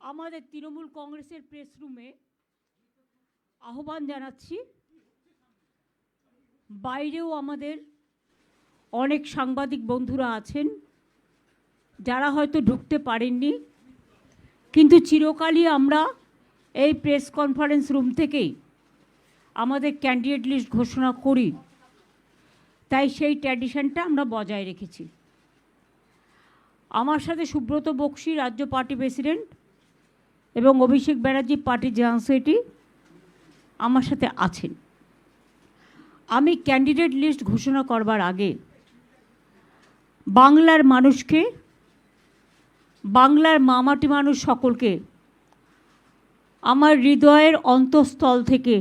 আমাদের তৃণমূল কংগ্রেসের প্রেস রুমে আহ্বান জানাচ্ছি। বাইরেও আমাদের অনেক সাংবাদিক বন্ধুরা আছেন যারা হয়তো ঢুকতে পারেননি, কিন্তু চিরকালই আমরা এই প্রেস কনফারেন্স রুম থেকেই আমাদের ক্যান্ডিডেট লিস্ট ঘোষণা করি, তাই সেই ট্র্যাডিশনটা আমরা বজায় রেখেছি। আমার সাথে সুব্রত বক্সী রাজ্য পার্টি প্রেসিডেন্ট এবং অভিষেক ব্যানার্জি পার্টির জেনারেল সেক্রেটারি আমার সাথে আছেন। আমি ক্যান্ডিডেট লিস্ট ঘোষণা করবার আগে বাংলার মানুষকে, বাংলার মামাটি মানুষ সকলকে আমার হৃদয়ের অন্তঃস্থল থেকে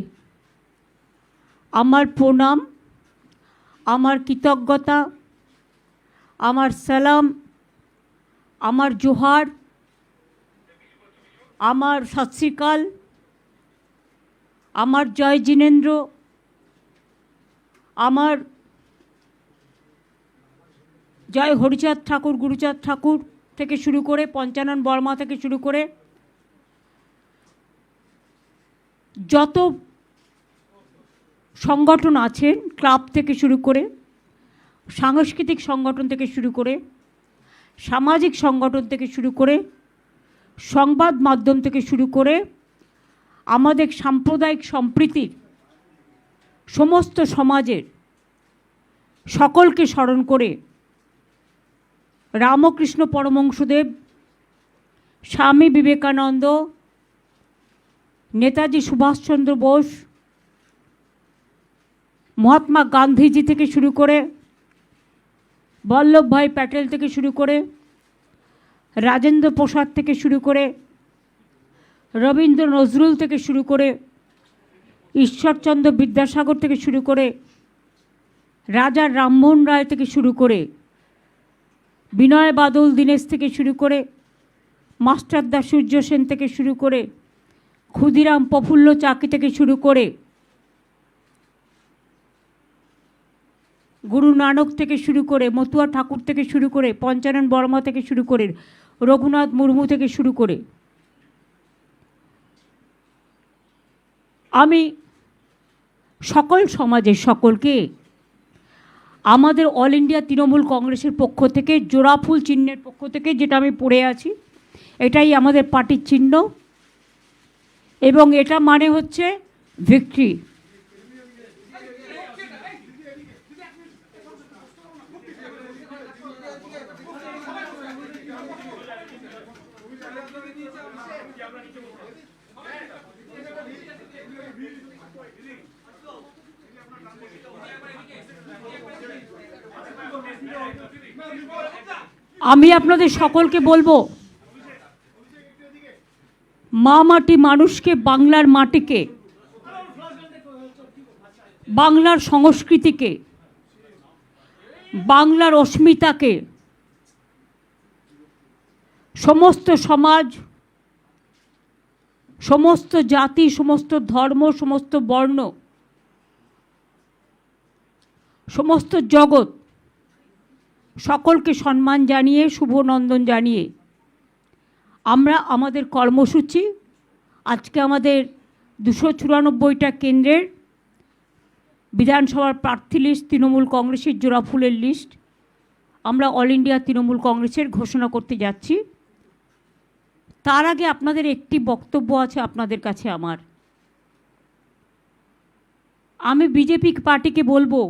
আমার প্রণাম, আমার কৃতজ্ঞতা, আমার সালাম, আমার জোহার, আমার সত শ্রী আকাল, আমার জয় জিনেন্দ্র, আমার জয় হরিচাঁদ ঠাকুর, গুরুচাঁদ ঠাকুর থেকে শুরু করে পঞ্চানন বর্মা থেকে শুরু করে যত সংগঠন আছেন, ক্লাব থেকে শুরু করে সাংস্কৃতিক সংগঠন থেকে শুরু করে সামাজিক সংগঠন থেকে শুরু করে সংবাদ মাধ্যম থেকে শুরু করে আমাদের সাম্প্রদায়িক সম্প্রীতির সমস্ত সমাজের সকলকে স্মরণ করে রামকৃষ্ণ পরমহংসদেব, স্বামী বিবেকানন্দ, নেতাজি সুভাষচন্দ্র বোস, মহাত্মা গান্ধীজি থেকে শুরু করে বল্লভভাই প্যাটেল থেকে শুরু করে রাজেন্দ্র প্রসাদ থেকে শুরু করে রবীন্দ্র নজরুল থেকে শুরু করে ঈশ্বরচন্দ্র বিদ্যাসাগর থেকে শুরু করে রাজা রামমোহন রায় থেকে শুরু করে বিনয় বাদল দীনেশ থেকে শুরু করে মাস্টারদা সূর্য সেন থেকে শুরু করে ক্ষুদিরাম প্রফুল্ল চাকি থেকে শুরু করে গুরু নানক থেকে শুরু করে মতুয়া ঠাকুর থেকে শুরু করে পঞ্চানন বর্মা থেকে শুরু করে রঘুনাথ মুর্মু থেকে শুরু করে আমি সকল সমাজের সকলকে আমাদের অল ইন্ডিয়া তৃণমূল কংগ্রেসের পক্ষ থেকে জোড়াফুল চিহ্নের পক্ষ থেকে, যেটা আমি পড়ে আছি, এটাই আমাদের পার্টির চিহ্ন এবং এটা মানে হচ্ছে ভিক্টরি। আমি আপনাদের সকলকে বলবো, মা মাটি মানুষকে, বাংলার মাটিকে, বাংলার সংস্কৃতিকে, বাংলার অস্মিতাকে সমস্ত সমাজ, সমস্ত জাতি, সমস্ত ধর্ম, সমস্ত বর্ণ, সমস্ত জগৎ সকলকে সম্মান জানিয়ে, শুভনন্দন জানিয়ে আমরা আমাদের কর্মসূচি, আজকে আমাদের 294টা কেন্দ্রের বিধানসভার প্রার্থী লিস্ট, তৃণমূল কংগ্রেসের জোড়াফুলের লিস্ট আমরা অল ইন্ডিয়া তৃণমূল কংগ্রেসের ঘোষণা করতে যাচ্ছি। তার আগে আপনাদের একটি বক্তব্য আছে আপনাদের কাছে আমার। আমি বিজেপি পার্টিকে বলবো,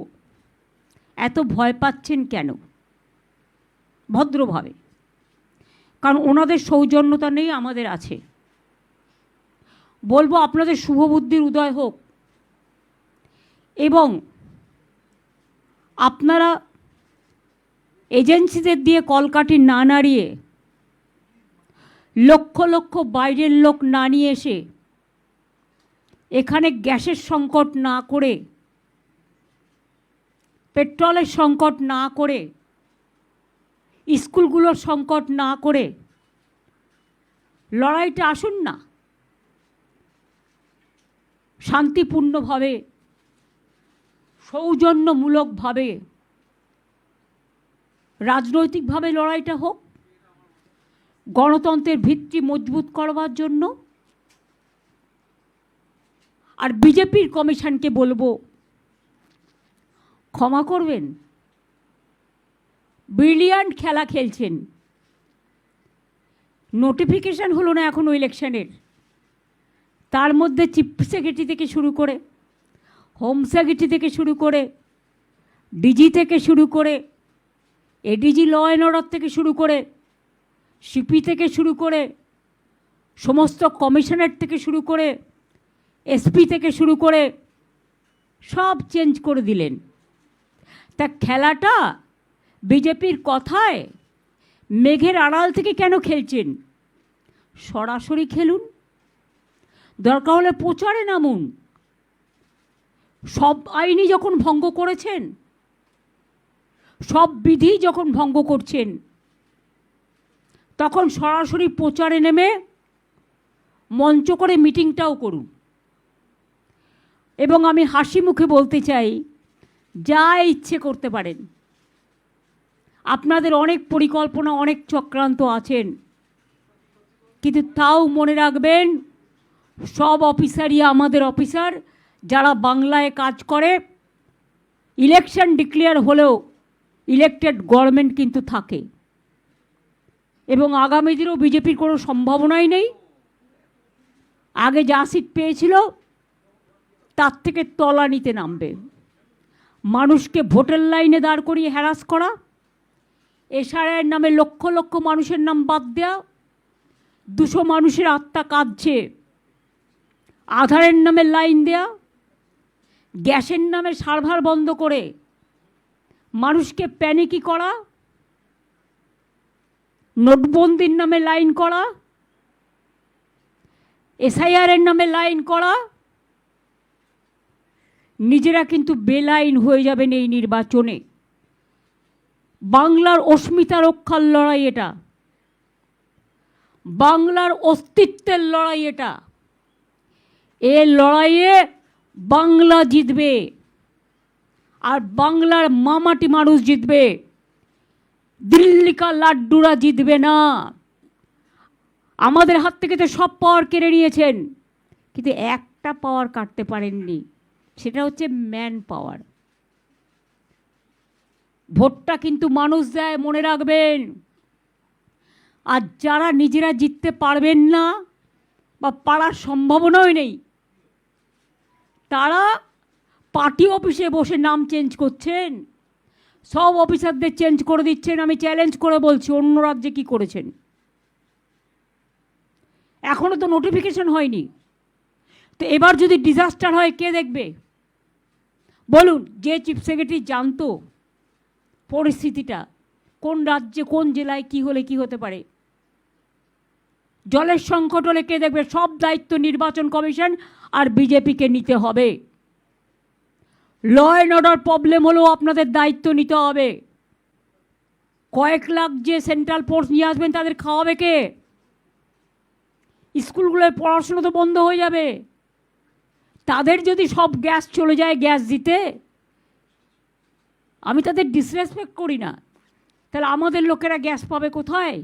এত ভয় পাচ্ছেন কেন? ভদ্রভাবে, কারণ ওনাদের সৌজন্যতা নেই, আমাদের আছে। বলবো আপনাদের শুভবুদ্ধির উদয় হোক এবং আপনারা এজেন্সিদের দিয়ে কলকাঠি না নাড়িয়ে, লক্ষ লক্ষ বাইরের লোক না নিয়ে এসে, এখানে গ্যাসের সংকট না করে, পেট্রোলের সংকট না করে, স্কুলগুলোর সংকট না করে লড়াইটা আসুন না। শান্তিপূর্ণভাবে, সৌজন্যমূলকভাবে, রাজনৈতিকভাবে লড়াইটা হোক। গণতন্ত্রের ভিত্তি মজবুত করবার জন্য। আর বিজেপির কমিশনকে বলবো, ক্ষমা করবেন, ব্রিলিয়ান্ট খেলা খেলছেন। নোটিফিকেশন হলো না এখনো ইলেকশনের, তার মধ্যে চিফ সেক্রেটারি থেকে শুরু করে, হোম সেক্রেটারি থেকে শুরু করে, ডিজি থেকে শুরু করে, এডিজি ল অ্যান্ড অর্ডার থেকে শুরু করে, সিপি থেকে শুরু করে, সমস্ত কমিশনার থেকে শুরু করে, এসপি থেকে শুরু করে সব চেঞ্জ করে দিলেন। তা খেলাটা বিজেপির কথায় মেঘের আড়াল থেকে কেন খেলছেন? সরাসরি খেলুন, দরকার হলে প্রচারে নামুন। সব আইনই যখন ভঙ্গ করেছেন, সব বিধি যখন ভঙ্গ করছেন, তখন সরাসরি প্রচারে নেমে মঞ্চ করে মিটিংটাও করুন। এবং আমি হাসি মুখে বলতে চাই, যা ইচ্ছে করতে পারেন, আপনাদের অনেক পরিকল্পনা, অনেক চক্রান্ত আছেন, কিন্তু তাও মনে রাখবেন, সব অফিসারই আমাদের অফিসার, যারা বাংলায় কাজ করে। ইলেকশন ডিক্লেয়ার হলেও ইলেকটেড গভর্নমেন্ট কিন্তু থাকে, এবং আগামী দিনেও বিজেপির কোনো সম্ভাবনাই নেই। আগে যা সিট পেয়েছিল তার থেকে তলানিতে নামবে। মানুষকে ভোটের লাইনে দাঁড় করিয়ে হ্যারাস করা, এসআইআর নামে লক্ষ লক্ষ মানুষের নাম বাদ দেওয়া, 200 মানুষের আত্মা কাঁদছে, আধারের নামে লাইন দেয়া, গ্যাসের নামে সার্ভার বন্ধ করে মানুষকে প্যানিকি করা, নোটবন্দির নামে লাইন করা, এসআইআরের নামে লাইন করা, নিজেরা কিন্তু বেলাইন হয়ে যাবেন এই নির্বাচনে। বাংলার অস্মিতা রক্ষার লড়াই এটা, বাংলার অস্তিত্বের লড়াই এটা। এ লড়াইয়ে বাংলা জিতবে, আর বাংলার মামাটি মানুষ জিতবে। দিল্লিকা লাড্ডুরা জিতবে না। আমাদের হাত থেকে তো সব পাওয়ার কেড়ে নিয়েছেন, কিন্তু একটা পাওয়ার কাটতে পারেননি, সেটা হচ্ছে ম্যান পাওয়ার। ভোটটা কিন্তু মানুষ দেয়, মনে রাখবেন। আর যারা নিজেরা জিততে পারবেন না বা পারার সম্ভাবনাই নেই, তারা পার্টি অফিসে বসে নাম চেঞ্জ করছেন, সব অফিসারদের চেঞ্জ করে দিচ্ছেন। আমি চ্যালেঞ্জ করে বলছি, অন্য রাজ্যে কী করেছেন? এখনও তো নোটিফিকেশন হয়নি, তো এবার যদি ডিজাস্টার হয় কে দেখবে? বলুন। যে চিফ সেক্রেটারি জানতো পরিস্থিতিটা, কোন রাজ্যে কোন জেলায় কি হলে কি হতে পারে, জলের সংকট হলে কে দেখবে? সব দায়িত্ব নির্বাচন কমিশন আর বিজেপিকে নিতে হবে। ল অ্যান্ড অর্ডার প্রবলেম হলেও আপনাদের দায়িত্ব নিতে হবে। কয়েক লাখ যে সেন্ট্রাল ফোর্স নিয়ে আসবেন, তাদের খাওয়াবে কে? স্কুলগুলোর পড়াশোনা তো বন্ধ হয়ে যাবে। তাদের যদি সব গ্যাস চলে যায় গ্যাস দিতে, আমি তাদের ডিসরেসপেক্ট করি না, তাহলে আমাদের লোকেরা গ্যাস পাবে কোথায়?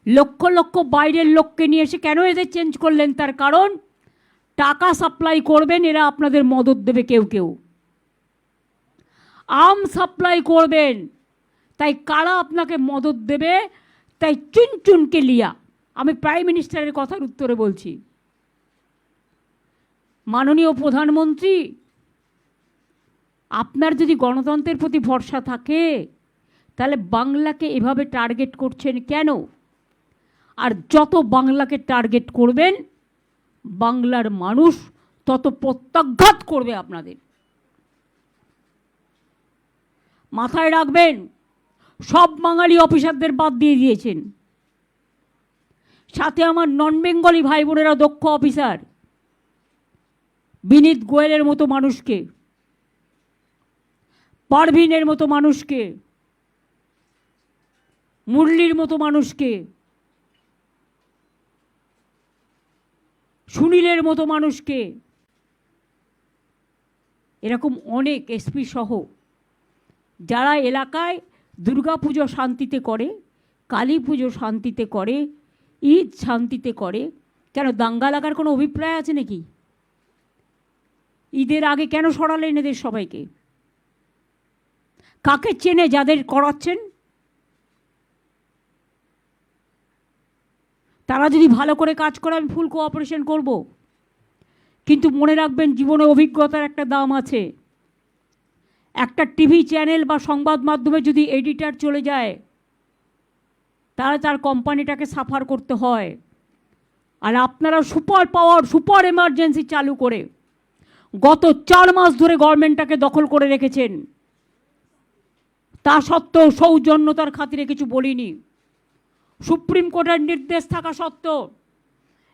লক্ষ লক্ষ বাইরের লোককে নিয়ে এসে কেন এদের চেঞ্জ করলেন? তার কারণ টাকা সাপ্লাই করবেন, এরা আপনাদের মদত দেবে। কেউ কেউ আম সাপ্লাই করবেন, তাই কারা আপনাকে মদত দেবে? তাই চুনচুনকে লিয়া। আমি প্রাইম মিনিস্টারের কথার উত্তরে বলছি, মাননীয় প্রধানমন্ত্রী, আপনার যদি গণতন্ত্রের প্রতি ভরসা থাকে, তাহলে বাংলাকে এভাবে টার্গেট করছেন কেন? আর যত বাংলাকে টার্গেট করবেন, বাংলার মানুষ তত প্রত্যাঘাত করবে আপনাদের। মাথায় রাখবেন, সব বাঙালি অফিসারদের বাদ দিয়ে দিয়েছেন, সাথে আমার নন বেঙ্গলি ভাই বোনেরা দক্ষ অফিসার, বিনীত গোয়েলের মতো মানুষকে, পারভিনের মতো মানুষকে, মুরলির মতো মানুষকে, সুনীলের মতো মানুষকে, এরকম অনেক এসপি সহ যারা এলাকায় দুর্গাপুজো শান্তিতে করে, কালী পুজো শান্তিতে করে, ঈদ শান্তিতে করে, কেন দাঙ্গা লাগার কোনো অভিপ্রায় আছে নাকি? ঈদের আগে কেন সরালেন এদের সবাইকে? কাকে চেনে যাদের করাচ্ছেন? তারা যদি ভালো করে কাজ করে আমি ফুল কোঅপারেশন করব, কিন্তু মনে রাখবেন জীবনে অভিজ্ঞতার একটা দাম আছে। একটা টিভি চ্যানেল বা সংবাদ মাধ্যমে যদি এডিটর চলে যায় তাহলে তার কোম্পানিটাকে সাফার করতে হয়। আর আপনারা সুপার পাওয়ার, সুপার এমার্জেন্সি চালু করে গত 4 মাস ধরে গভর্নমেন্টটাকে দখল করে রেখেছেন। তা সত্ত্বেও সৌজন্যতার খাতিরে কিছু বলিনি। সুপ্রিম কোর্টের নির্দেশ থাকা সত্ত্বেও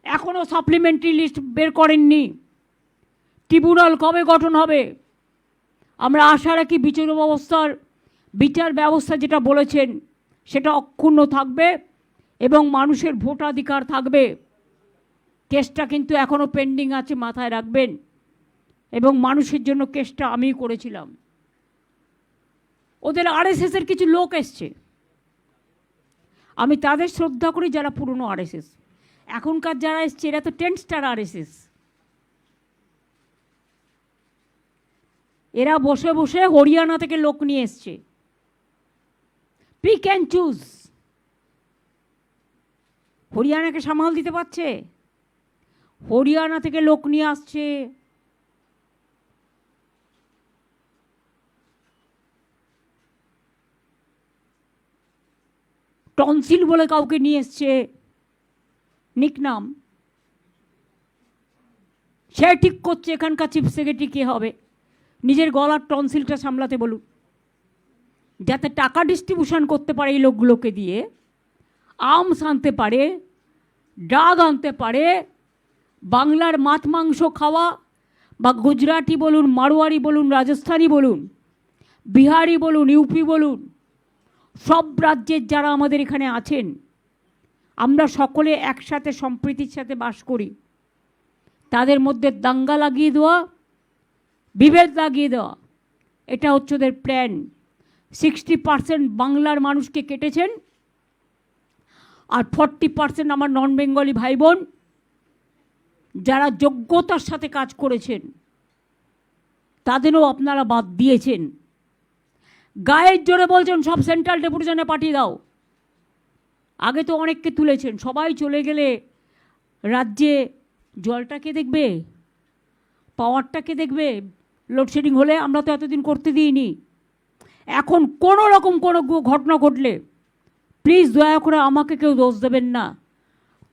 এখনও সাপ্লিমেন্টারি লিস্ট বের করেননি। ট্রিব্যুনাল কবে গঠন হবে? আমরা আশা রাখি বিচার ব্যবস্থা যেটা বলেছেন সেটা অক্ষুণ্ণ থাকবে এবং মানুষের ভোটাধিকার থাকবে। কেসটা কিন্তু এখনও পেন্ডিং আছে, মাথায় রাখবেন। এবং মানুষের জন্য কেসটা আমিই করেছিলাম। ওদের আরএসএসের কিছু লোক এসছে, আমি তাদের শ্রদ্ধা করি যারা পুরনো আরএসএস। এখনকার যারা এসছে এরা তো 10 স্টার আরএসএস। এরা বসে বসে হরিয়ানা থেকে লোক নিয়ে এসছে। Pick and choose. হরিয়ানাকে সামাল দিতে পারছে? হরিয়ানা থেকে লোক নিয়ে আসছে। টনসিল বলে কাউকে নিয়ে এসছে, নিকনাম। সে ঠিক করছে এখানকার চিফ সেক্রেটারি কে হবে। নিজের গলার টনসিলটা সামলাতে বলুন, যাতে টাকা ডিস্ট্রিবিউশন করতে পারে এই লোকগুলোকে দিয়ে, আর্মস আনতে পারে, ড্রাগ আনতে পারে, বাংলার মাছ মাংস খাওয়া বা গুজরাটি বলুন, মারোয়ারি বলুন, রাজস্থানী বলুন, বিহারি বলুন, ইউপি বলুন, সব রাজ্যের যারা আমাদের এখানে আছেন আমরা সকলে একসাথে সম্প্রীতির সাথে বাস করি। তাদের মধ্যে দাঙ্গা লাগিয়ে দেওয়া, বিভেদ লাগিয়ে দেওয়া, এটা হচ্ছে ওদের প্ল্যান। 60% বাংলার মানুষকে কেটেছেন, আর 40% আমার নন বেঙ্গলি ভাই বোন যারা যোগ্যতার সাথে কাজ করেছেন তাদেরও আপনারা বাদ দিয়েছেন। গায়ের জোরে বলছেন সব সেন্ট্রাল ডেপুটেশনে পাঠিয়ে দাও। আগে তো অনেককে তুলেছেন, সবাই চলে গেলে রাজ্যে জলটাকে দেখবে, পাওয়ারটাকে দেখবে। লোডশেডিং হলে আমরা তো এতদিন করতে দিইনি। এখন কোনো রকম কোনো ঘটনা ঘটলে প্লিজ দয়া করে আমাকে কেউ দোষ দেবেন না।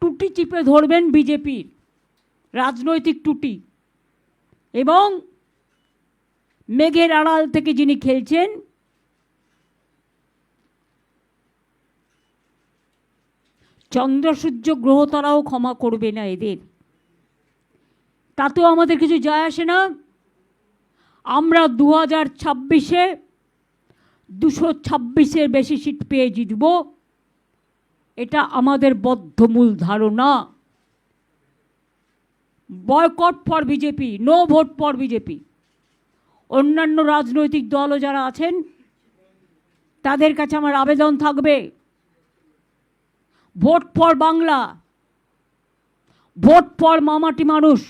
টুটি চিপে ধরবেন বিজেপির রাজনৈতিক টুটি, এবং মেঘের আড়াল থেকে যিনি খেলছেন চন্দ্র সূর্য গ্রহ তারাও ক্ষমা করবে না এদের। তাতেও আমাদের কিছু যায় আসে না। আমরা 2026-এ 226-এর বেশি সিট পেয়ে জিতব, এটা আমাদের বদ্ধমূল ধারণা। Boycott for BJP, no vote for BJP. অন্যান্য রাজনৈতিক দলও যারা আছেন তাদের কাছে আমার আবেদন থাকবে, vote for Bangla, vote for মামাটি মানুষ,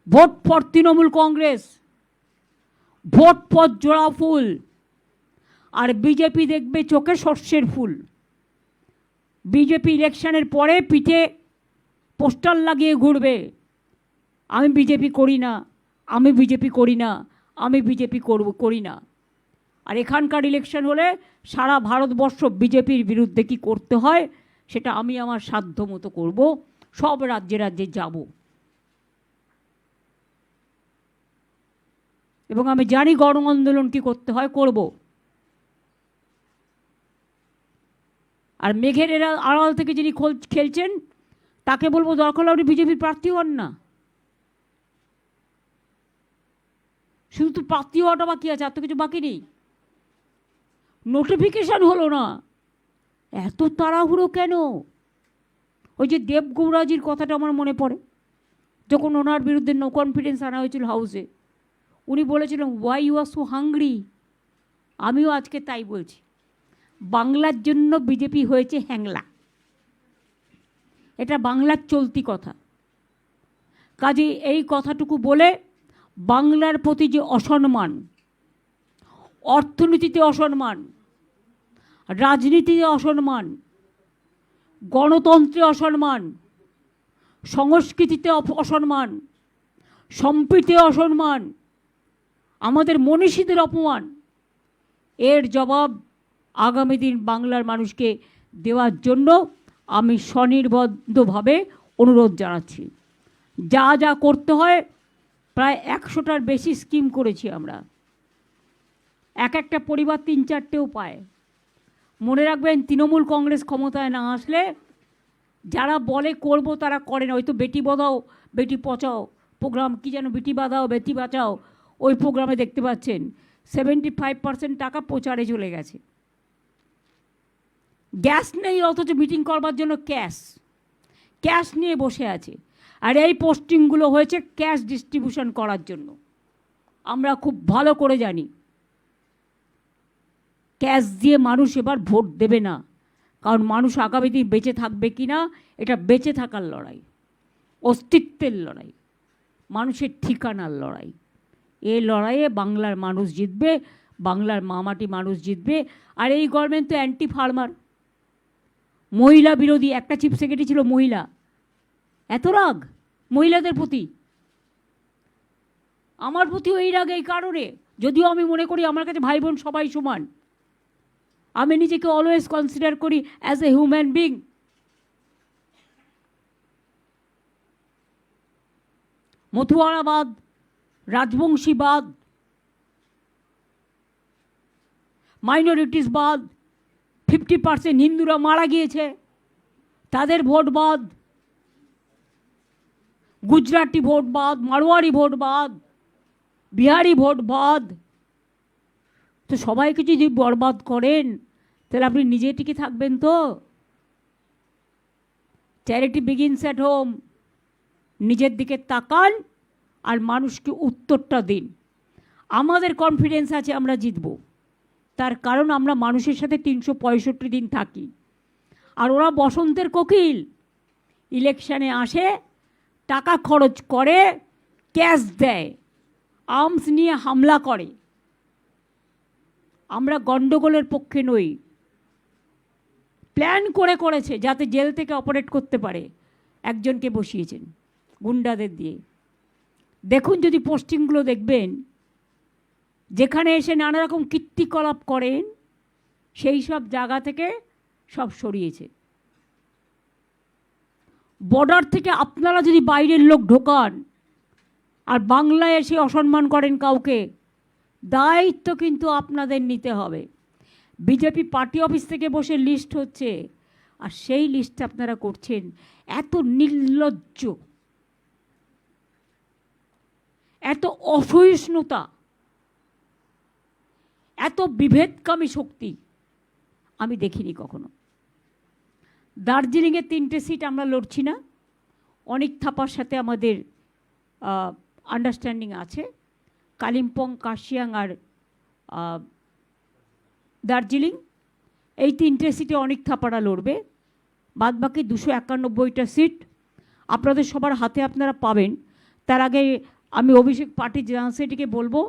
vote for Trinamool Congress, vote for জোড়া ফুল। আর বিজেপি দেখবে চোখে সর্ষের ফুল। বিজেপি ইলেকশনের পরে পিঠে পোস্টার লাগিয়ে ঘুরবে, আমি বিজেপি করি না, আমি বিজেপি করি না, আমি বিজেপি করি না। আর এখানকার ইলেকশন হলে সারা ভারতবর্ষ বিজেপির বিরুদ্ধে কি করতে হয় সেটা আমি আমার সাধ্য মতো করব, সব রাজ্যে রাজ্যে যাব। এবং আমি জানি গণ আন্দোলন কী করতে হয়, করব। আর মেঘের এরা আড়াল থেকে যিনি খেলছেন তাকে বলবো দরকার হলে আপনি বিজেপির প্রার্থী হন না। শুধু তো প্রার্থী হওয়াটা বাকি আছে, আর তো কিছু বাকি নেই। নোটিফিকেশান হলো না, এত তাড়াহুড়ো কেন? ওই যে দেবগৌড়াজির কথাটা আমার মনে পড়ে, যখন ওনার বিরুদ্ধে নো কনফিডেন্স আনা হয়েছিল হাউসে, উনি বলেছিলেন why you are so hungry. আমিও আজকে তাই বলছি, বাংলার জন্য বিজেপি হয়েছে হ্যাংলা, এটা বাংলার চলতি কথা। কাজে এই কথাটুকু বলে বাংলার প্রতি যে অসম্মান, অর্থনীতিতে অসম্মান, রাজনীতিতে অসম্মান, গণতন্ত্রে অসম্মান, সংস্কৃতিতে অসম্মান, সম্প্রীতিতে অসম্মান, আমাদের মনীষীদের অপমান, এর জবাব আগামী দিন বাংলার মানুষকে দেওয়ার জন্য আমি স্বনির্বদ্ধভাবে অনুরোধ জানাচ্ছি। যা যা করতে হয়, প্রায় 100টার বেশি স্কিম করেছি আমরা। এক একটা পরিবার 3-4টেও পায়। মনে রাখবেন, তৃণমূল কংগ্রেস ক্ষমতায় না আসলে যারা বলে করব তারা করে না। হয়তো বেটি বাঁচাও বেটি পচাও প্রোগ্রাম, কী যেন বেটি বাঁচাও বেটি বাঁচাও, ওই প্রোগ্রামে দেখতে পাচ্ছেন 75% টাকা প্রচারে চলে গেছে। গ্যাস নেই, অথচ মিটিং করবার জন্য ক্যাশ নিয়ে বসে আছে। আর এই পোস্টিংগুলো হয়েছে ক্যাশ ডিস্ট্রিবিউশন করার জন্য। আমরা খুব ভালো করে জানি ক্যাশ দিয়ে মানুষ এবার ভোট দেবে না, কারণ মানুষ আগামী দিন বেঁচে থাকবে কি না, এটা বেঁচে থাকার লড়াই, অস্তিত্বের লড়াই, মানুষের ঠিকানার লড়াই। এই লড়াইয়ে বাংলার মানুষ জিতবে, বাংলার মামাটি মানুষ জিতবে। আর এই গভর্নমেন্ট তো অ্যান্টি ফার্মার, মহিলা বিরোধী। একটা চিফ সেক্রেটারি ছিল মহিলা, এত রাগ মহিলাদের প্রতি। আমার প্রতিও এই রাগ এই কারণে, যদিও আমি মনে করি আমার কাছে ভাই বোন সবাই সমান, আমি নিজেকে অলওয়েজ কনসিডার করি অ্যাজ এ হিউম্যান বিং। মথুয়ারাবাদ, রাজবংশীবাদ, মাইনরিটিসবাদ, 50% হিন্দুরা মারা গিয়েছে তাদের ভোট বাদ, গুজরাটি ভোট বাদ, মারোয়ারি ভোট বাদ, বিহারি ভোট বাদ। তো সবাইকে যদি বরবাদ করেন তাহলে আপনি নিজে টিকে থাকবেন তো? Charity begins at home. নিজের দিকে তাকান আর মানুষকে উত্তরটা দিন। আমাদের কনফিডেন্স আছে আমরা জিতব, তার কারণ আমরা মানুষের সাথে 365 দিন থাকি। আর ওরা বসন্তের কোকিল, ইলেকশানে আসে, টাকা খরচ করে, ক্যাশ দেয়, আর্মস নিয়ে হামলা করে। আমরা গণ্ডগোলের পক্ষে নই। প্ল্যান করেছে যাতে জেল থেকে অপারেট করতে পারে, একজনকে বসিয়েছেন গুন্ডাদের দিয়ে। দেখুন যদি পোস্টিংগুলো দেখবেন, যেখানে এসে নানা রকম কীর্তিকলাপ করেন সেই সব জায়গা থেকে সব সরিয়েছে। বর্ডার থেকে আপনারা যদি বাইরের লোক ঢোকান আর বাংলায় এসে অসম্মান করেন কাউকে, দায়িত্ব কিন্তু আপনাদের নিতে হবে। বিজেপি পার্টি অফিস থেকে বসে লিস্ট হচ্ছে, আর সেই লিস্ট আপনারা করছেন। এত নির্লজ্জ, এত অসহিষ্ণুতা, এত বিভেদকামী শক্তি আমি দেখিনি কখনো। দার্জিলিংয়ে 3টে সিট আমরা লড়ছি না, অনেক থাপার সাথে আমাদের আন্ডারস্ট্যান্ডিং আছে। কালিম্পং, কার্শিয়াং আর দার্জিলিং, এই 3টে সিটে অনেক থাপারা লড়বে। বাদবাকি 291টা সিট আপনাদের সবার হাতে আপনারা পাবেন। তার আগে আমি অভিষেক পার্টি জেনারেল সেক্রেটারিকে বলবো,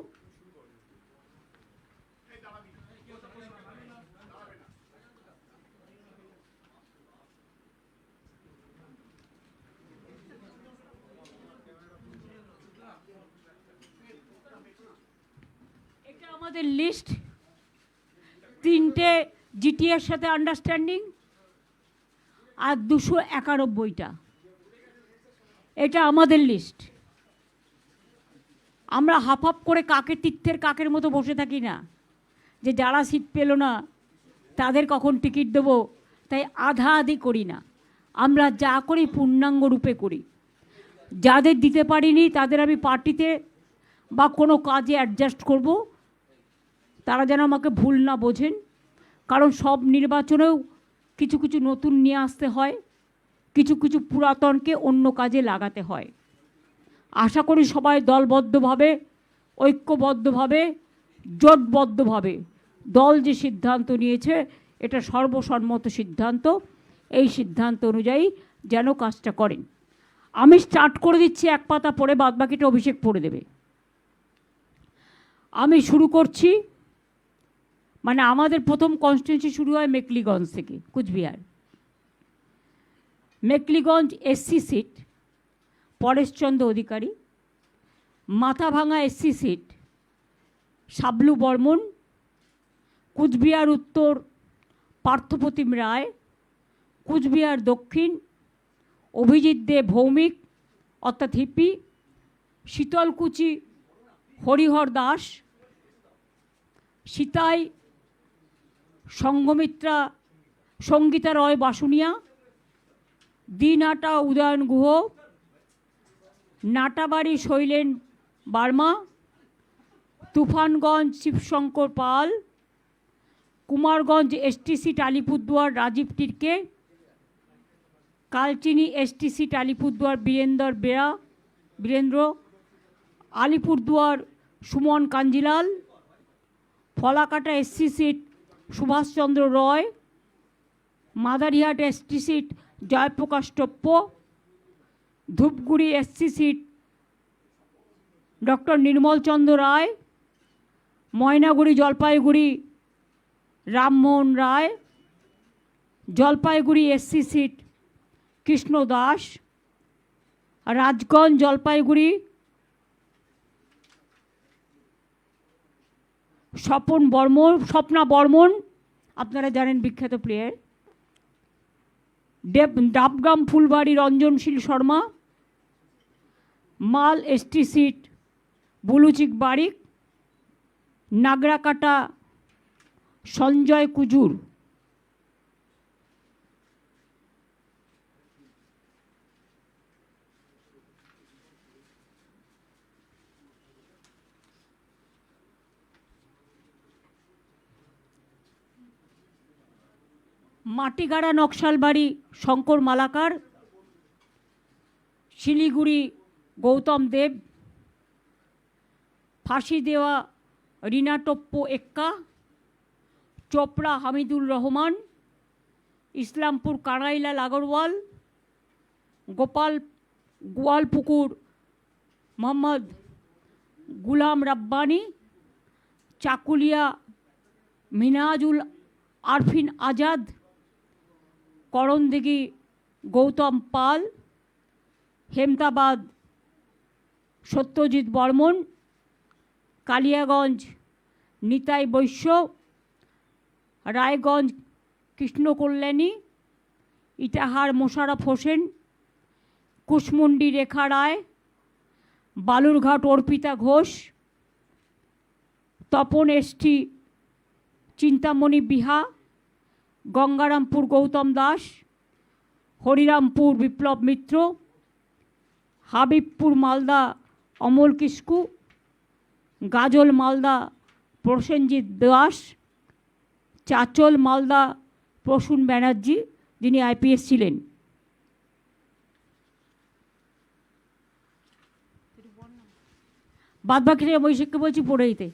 এটা আমাদের লিস্ট। 3টে জিটিএর সাথে আন্ডারস্ট্যান্ডিং আর 291টা, এটা আমাদের লিস্ট। আমরা হাফ করে কাকের তীর্থের কাকের মতো বসে থাকি না, যে যারা সিট পেল না তাদের কখন টিকিট দেবো, তাই আধা আধি করি না। আমরা যা করি পূর্ণাঙ্গ রূপে করি। যাদের দিতে পারিনি তাদের আমি পার্টিতে বা কোনো কাজে অ্যাডজাস্ট করব, তারা যেন আমাকে ভুল না বোঝেন। কারণ সব নির্বাচনেও কিছু কিছু নতুন নিয়ে আসতে হয়, কিছু কিছু পুরাতনকে অন্য কাজে লাগাতে হয়। আশা করি সবাই দলবদ্ধভাবে, ঐক্যবদ্ধভাবে, জোটবদ্ধভাবে দল যে সিদ্ধান্ত নিয়েছে এটা সর্বসম্মত সিদ্ধান্ত। এই সিদ্ধান্ত অনুযায়ী যেন কাজটা করেন। আমি স্টার্ট করে দিচ্ছি, এক পাতা পড়ে বাদবাকিটা অভিষেক পড়ে দেবে। আমি শুরু করছি, মানে আমাদের প্রথম কনস্টিটিউয়েন্সি শুরু হয় মেকলিগঞ্জ থেকে, Coochbehar. Mekliganj SC seat Pareshchandra Adhikari, Mathabhanga SC seat Shablu Barman, Coochbehar উত্তর পার্থপ্রতিম রায়, কুচবিহার দক্ষিণ অভিজিৎ দে ভৌমিক অর্থাৎ Hipi, Sitalkuchi Harihar Das, Sitai Sanghamitra Sangita Roy Basunia, Dinhata Udayan Guha, Natabari Shailen Barma, Tufanganj Shibshankar Pal, Kumarganj ST seat Alipurduar Rajib Tirkey, Kalchini ST seat Alipurduar Birendra, Alipurduar Suman Kanjilal, Falakata SC seat Subhashchandra Roy, Madarihat ST seat Jayprakash Toppo, Dhupguri SC seat doctor Nirmalchandra রায়, ময়নাগুড়ি জলপাইগুড়ি রামমোহন রায়, জলপাইগুড়ি এসসি সিট কৃষ্ণ দাস, রাজগঞ্জ জলপাইগুড়ি স্বপ্না বর্মন, আপনারা জানেন বিখ্যাত প্লেয়ার, ডাবগ্রাম ফুলবাড়ি রঞ্জনশীল শর্মা, মাল এসটি সিট বুলুচিক বারিক, নাগরাকাটা সঞ্জয় কুজুর। মাটিগাড়া নকশালবাড়ি শঙ্কর মালাকার, শিলিগুড়ি গৌতম দেব, ফাঁসি দেওয়া রিনা টপ্পো এক্কা, চোপড়া হামিদুর রহমান, ইসলামপুর কানাইলাল আগরওয়াল, গোয়ালপুকুর মোহাম্মদ গুলাম রাব্বানি, চাকুলিয়া মিনাজুল আরফিন আজাদ, করণদিঘি গৌতম পাল, হেমতাবাদ সত্যজিৎ বর্মন, কালিয়াগঞ্জ নিতাই বৈশ্য, রায়গঞ্জ কৃষ্ণকল্যাণী, ইটাহার মোশাররফ হোসেন, কুশমুন্ডি রেখা রায়, বালুরঘাট অর্পিতা ঘোষ, তপন এসটি চিন্তামণি বিহা, গঙ্গারামপুর গৌতম দাস, হরিরামপুর বিপ্লব মিত্র, হাবিবপুর মালদা অমল কিস্কু, গাজল মালদা প্রসেনজিৎ দাস, চাচল মালদা প্রসূন ব্যানার্জি, যিনি আইপিএস ছিলেন। বাদবাকিটা অভিষেককে বলছি পড়ে দিতে।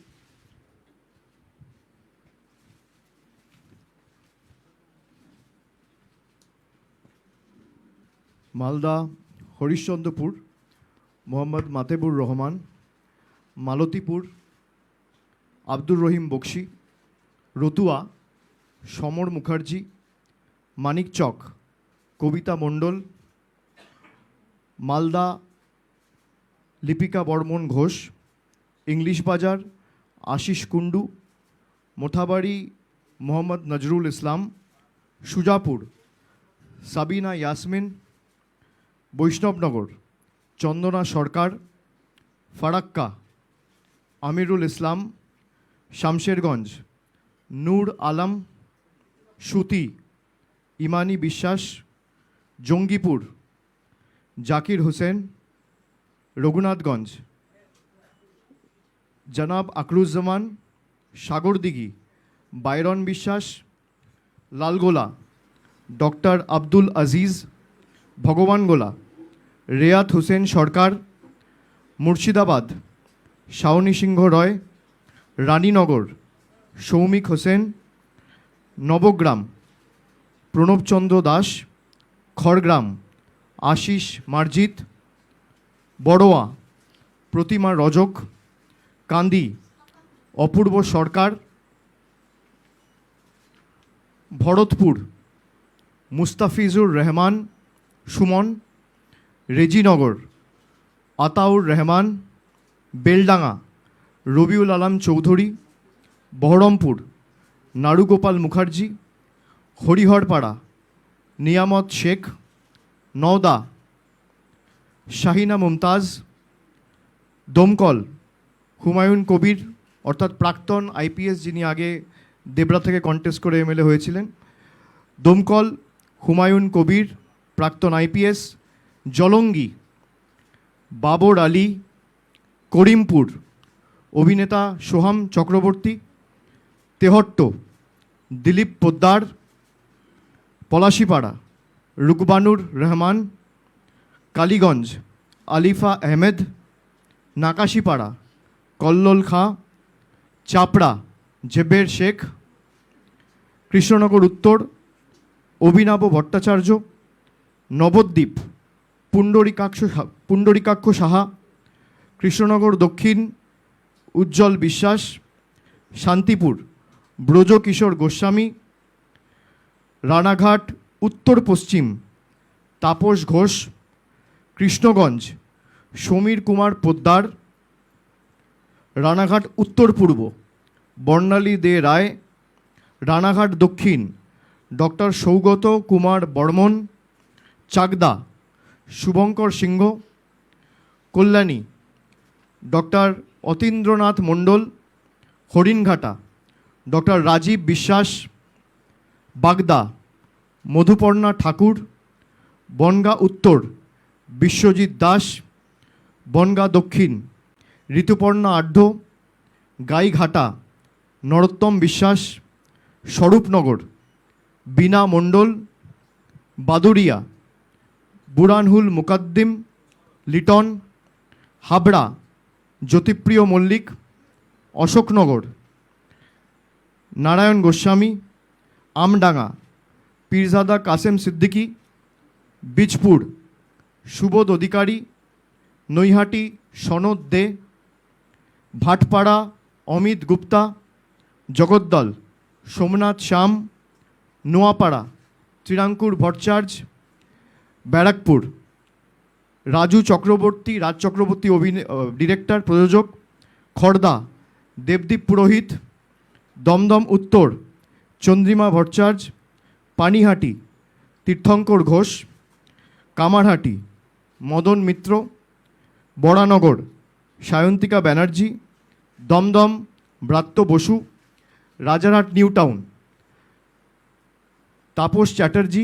মালদা হরিশ্চন্দ্রপুর মোহাম্মদ মাতেবুর রহমান, মালতীপুর আব্দুর রহিম বক্সি, রতুয়া সমর মুখার্জি, মানিকচক কবিতা মণ্ডল, মালদা লিপিকা বর্মন ঘোষ, ইংলিশ বাজার আশিস কুণ্ডু, মোথাবাড়ি মোহাম্মদ নজরুল ইসলাম, সুজাপুর সাবিনা ইয়াসমিন, বৈষ্ণবনগর চন্দনা সরকার, ফারাক্কা আমিরুল ইসলাম, শামশেরগঞ্জ নূর আলম, সুতি ইমানি বিশ্বাস, জঙ্গিপুর জাকির হোসেন, রঘুনাথগঞ্জ জনাব আকরুজ্জামান, সাগরদিঘি বাইরন বিশ্বাস, লালগোলা ডক্টর আব্দুল আজিজ, ভগবানগোলা রেয়াত হোসেন সরকার, মুর্শিদাবাদ শাওনী সিংহ রয়, রানীনগর সৌমিক হোসেন, নবগ্রাম প্রণবচন্দ্র দাস, খড়গ্রাম আশিস মার্জিত, বড়োয়া প্রতিমা রজক, কান্দি অপূর্ব সরকার, ভরতপুর মুস্তাফিজুর রহমান সুমন, রেজিনগর আতাউর রহমান, বেলডাঙ্গা রবিউল আলম চৌধুরী, বহরমপুর নারুগোপাল মুখার্জি, হরিহরপাড়া নিয়ামত শেখ, নওদা শাহিনা মুমতাজ, দমকল হুমায়ুন কবির অর্থাৎ প্রাক্তন আইপিএস, যিনি আগে দেবরা থেকে কন্টেস্ট করে এমএলএ হয়েছিলেন, দমকল হুমায়ুন কবির প্রাক্তন আইপিএস, জলঙ্গি বাবর আলী, করিমপুর অভিনেতা সোহাম চক্রবর্তী, তেহট্ট দিলীপ পোদ্দার, পলাশিপাড়া রুকবানুর রহমান, কালীগঞ্জ আলিফা আহমেদ, নাকাশিপাড়া কল্লোল খাঁ, চাপড়া জেবের শেখ, কৃষ্ণনগর উত্তর অভিনব ভট্টাচার্য, নবদ্বীপ পুণ্ডরিকাক্ষ সাহা, কৃষ্ণনগর দক্ষিণ উজ্জ্বল বিশ্বাস, শান্তিপুর ব্রজকিশোর গোস্বামী, রানাঘাট উত্তর পশ্চিম তাপস ঘোষ, কৃষ্ণগঞ্জ সমীর কুমার পোদ্দার, রানাঘাট উত্তর পূর্ব বর্ণালী দে রায়, রানাঘাট দক্ষিণ ডক্টর সৌগত কুমার বর্মন, চাকদা শুভঙ্কর সিংহ, কল্যাণী ডক্টর অতীন্দ্রনাথ মণ্ডল, হরিণঘাটা ডক্টর রাজীব বিশ্বাস, বাগদা মধুপর্ণা ঠাকুর, বনগা উত্তর বিশ্বজিৎ দাস, বনগা দক্ষিণ ঋতুপর্ণা আঢ্য, গাইঘাটা নরোত্তম বিশ্বাস, স্বরূপনগর বীণা মণ্ডল, বাদুরিয়া বুরানহুল মুকাদ্দিম লিটন, হাবড়া জ্যোতিপ্রিয় মল্লিক, অশোকনগর নারায়ণ গোস্বামী, আমডাঙ্গা পীরজাদা কাসেম সিদ্দিকী, বীজপুর সুবোধ অধিকারী, নৈহাটি সনদ দে, ভাটপাড়া অমিত গুপ্তা, জগদ্দল সোমনাথ শ্যাম, নোয়াপাড়া ত্রিরাঙ্কুর ভট্টাচার্য, ব্যারাকপুর রাজ চক্রবর্তী ডিরেক্টর প্রযোজক, খড়দা দেবদীপ পুরোহিত, দমদম উত্তর চন্দ্রিমা ভট্টাচার্য, পানিহাটি তীর্থঙ্কর ঘোষ, কামারহাটি মদন মিত্র, বরানগর সায়ন্তিকা ব্যানার্জি, দমদম ব্রাত্য বসু, রাজারহাট নিউ টাউন তাপস চ্যাটার্জি,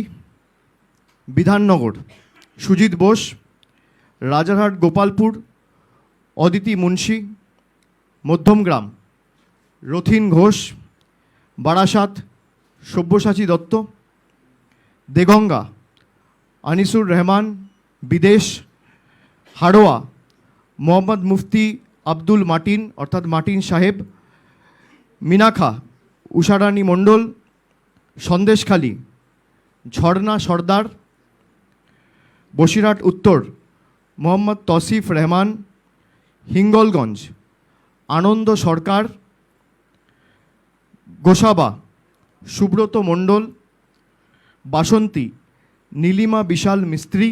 বিধাননগর সুজিত বোস, রাজারহাট গোপালপুর অদিতি মুন্সি, মধ্যমগ্রাম রথিন ঘোষ, বারাসাত সব্যসাচী দত্ত, দেগঙ্গা আনিসুর রহমান, বিদেশ হাড়োয়া মোহাম্মদ মুফতি আব্দুল মাটিন অর্থাৎ মাটিন সাহেব, মিনাখা উষারানী মণ্ডল, সন্দেশখালী ঝর্ণা সর্দার, বসিরহাট উত্তর মোহাম্মদ তসিফ রহমান, হিঙ্গলগঞ্জ আনন্দ সরকার, গোসাবা সুব্রত মণ্ডল, বাসন্তী নীলিমা বিশাল মিস্ত্রি,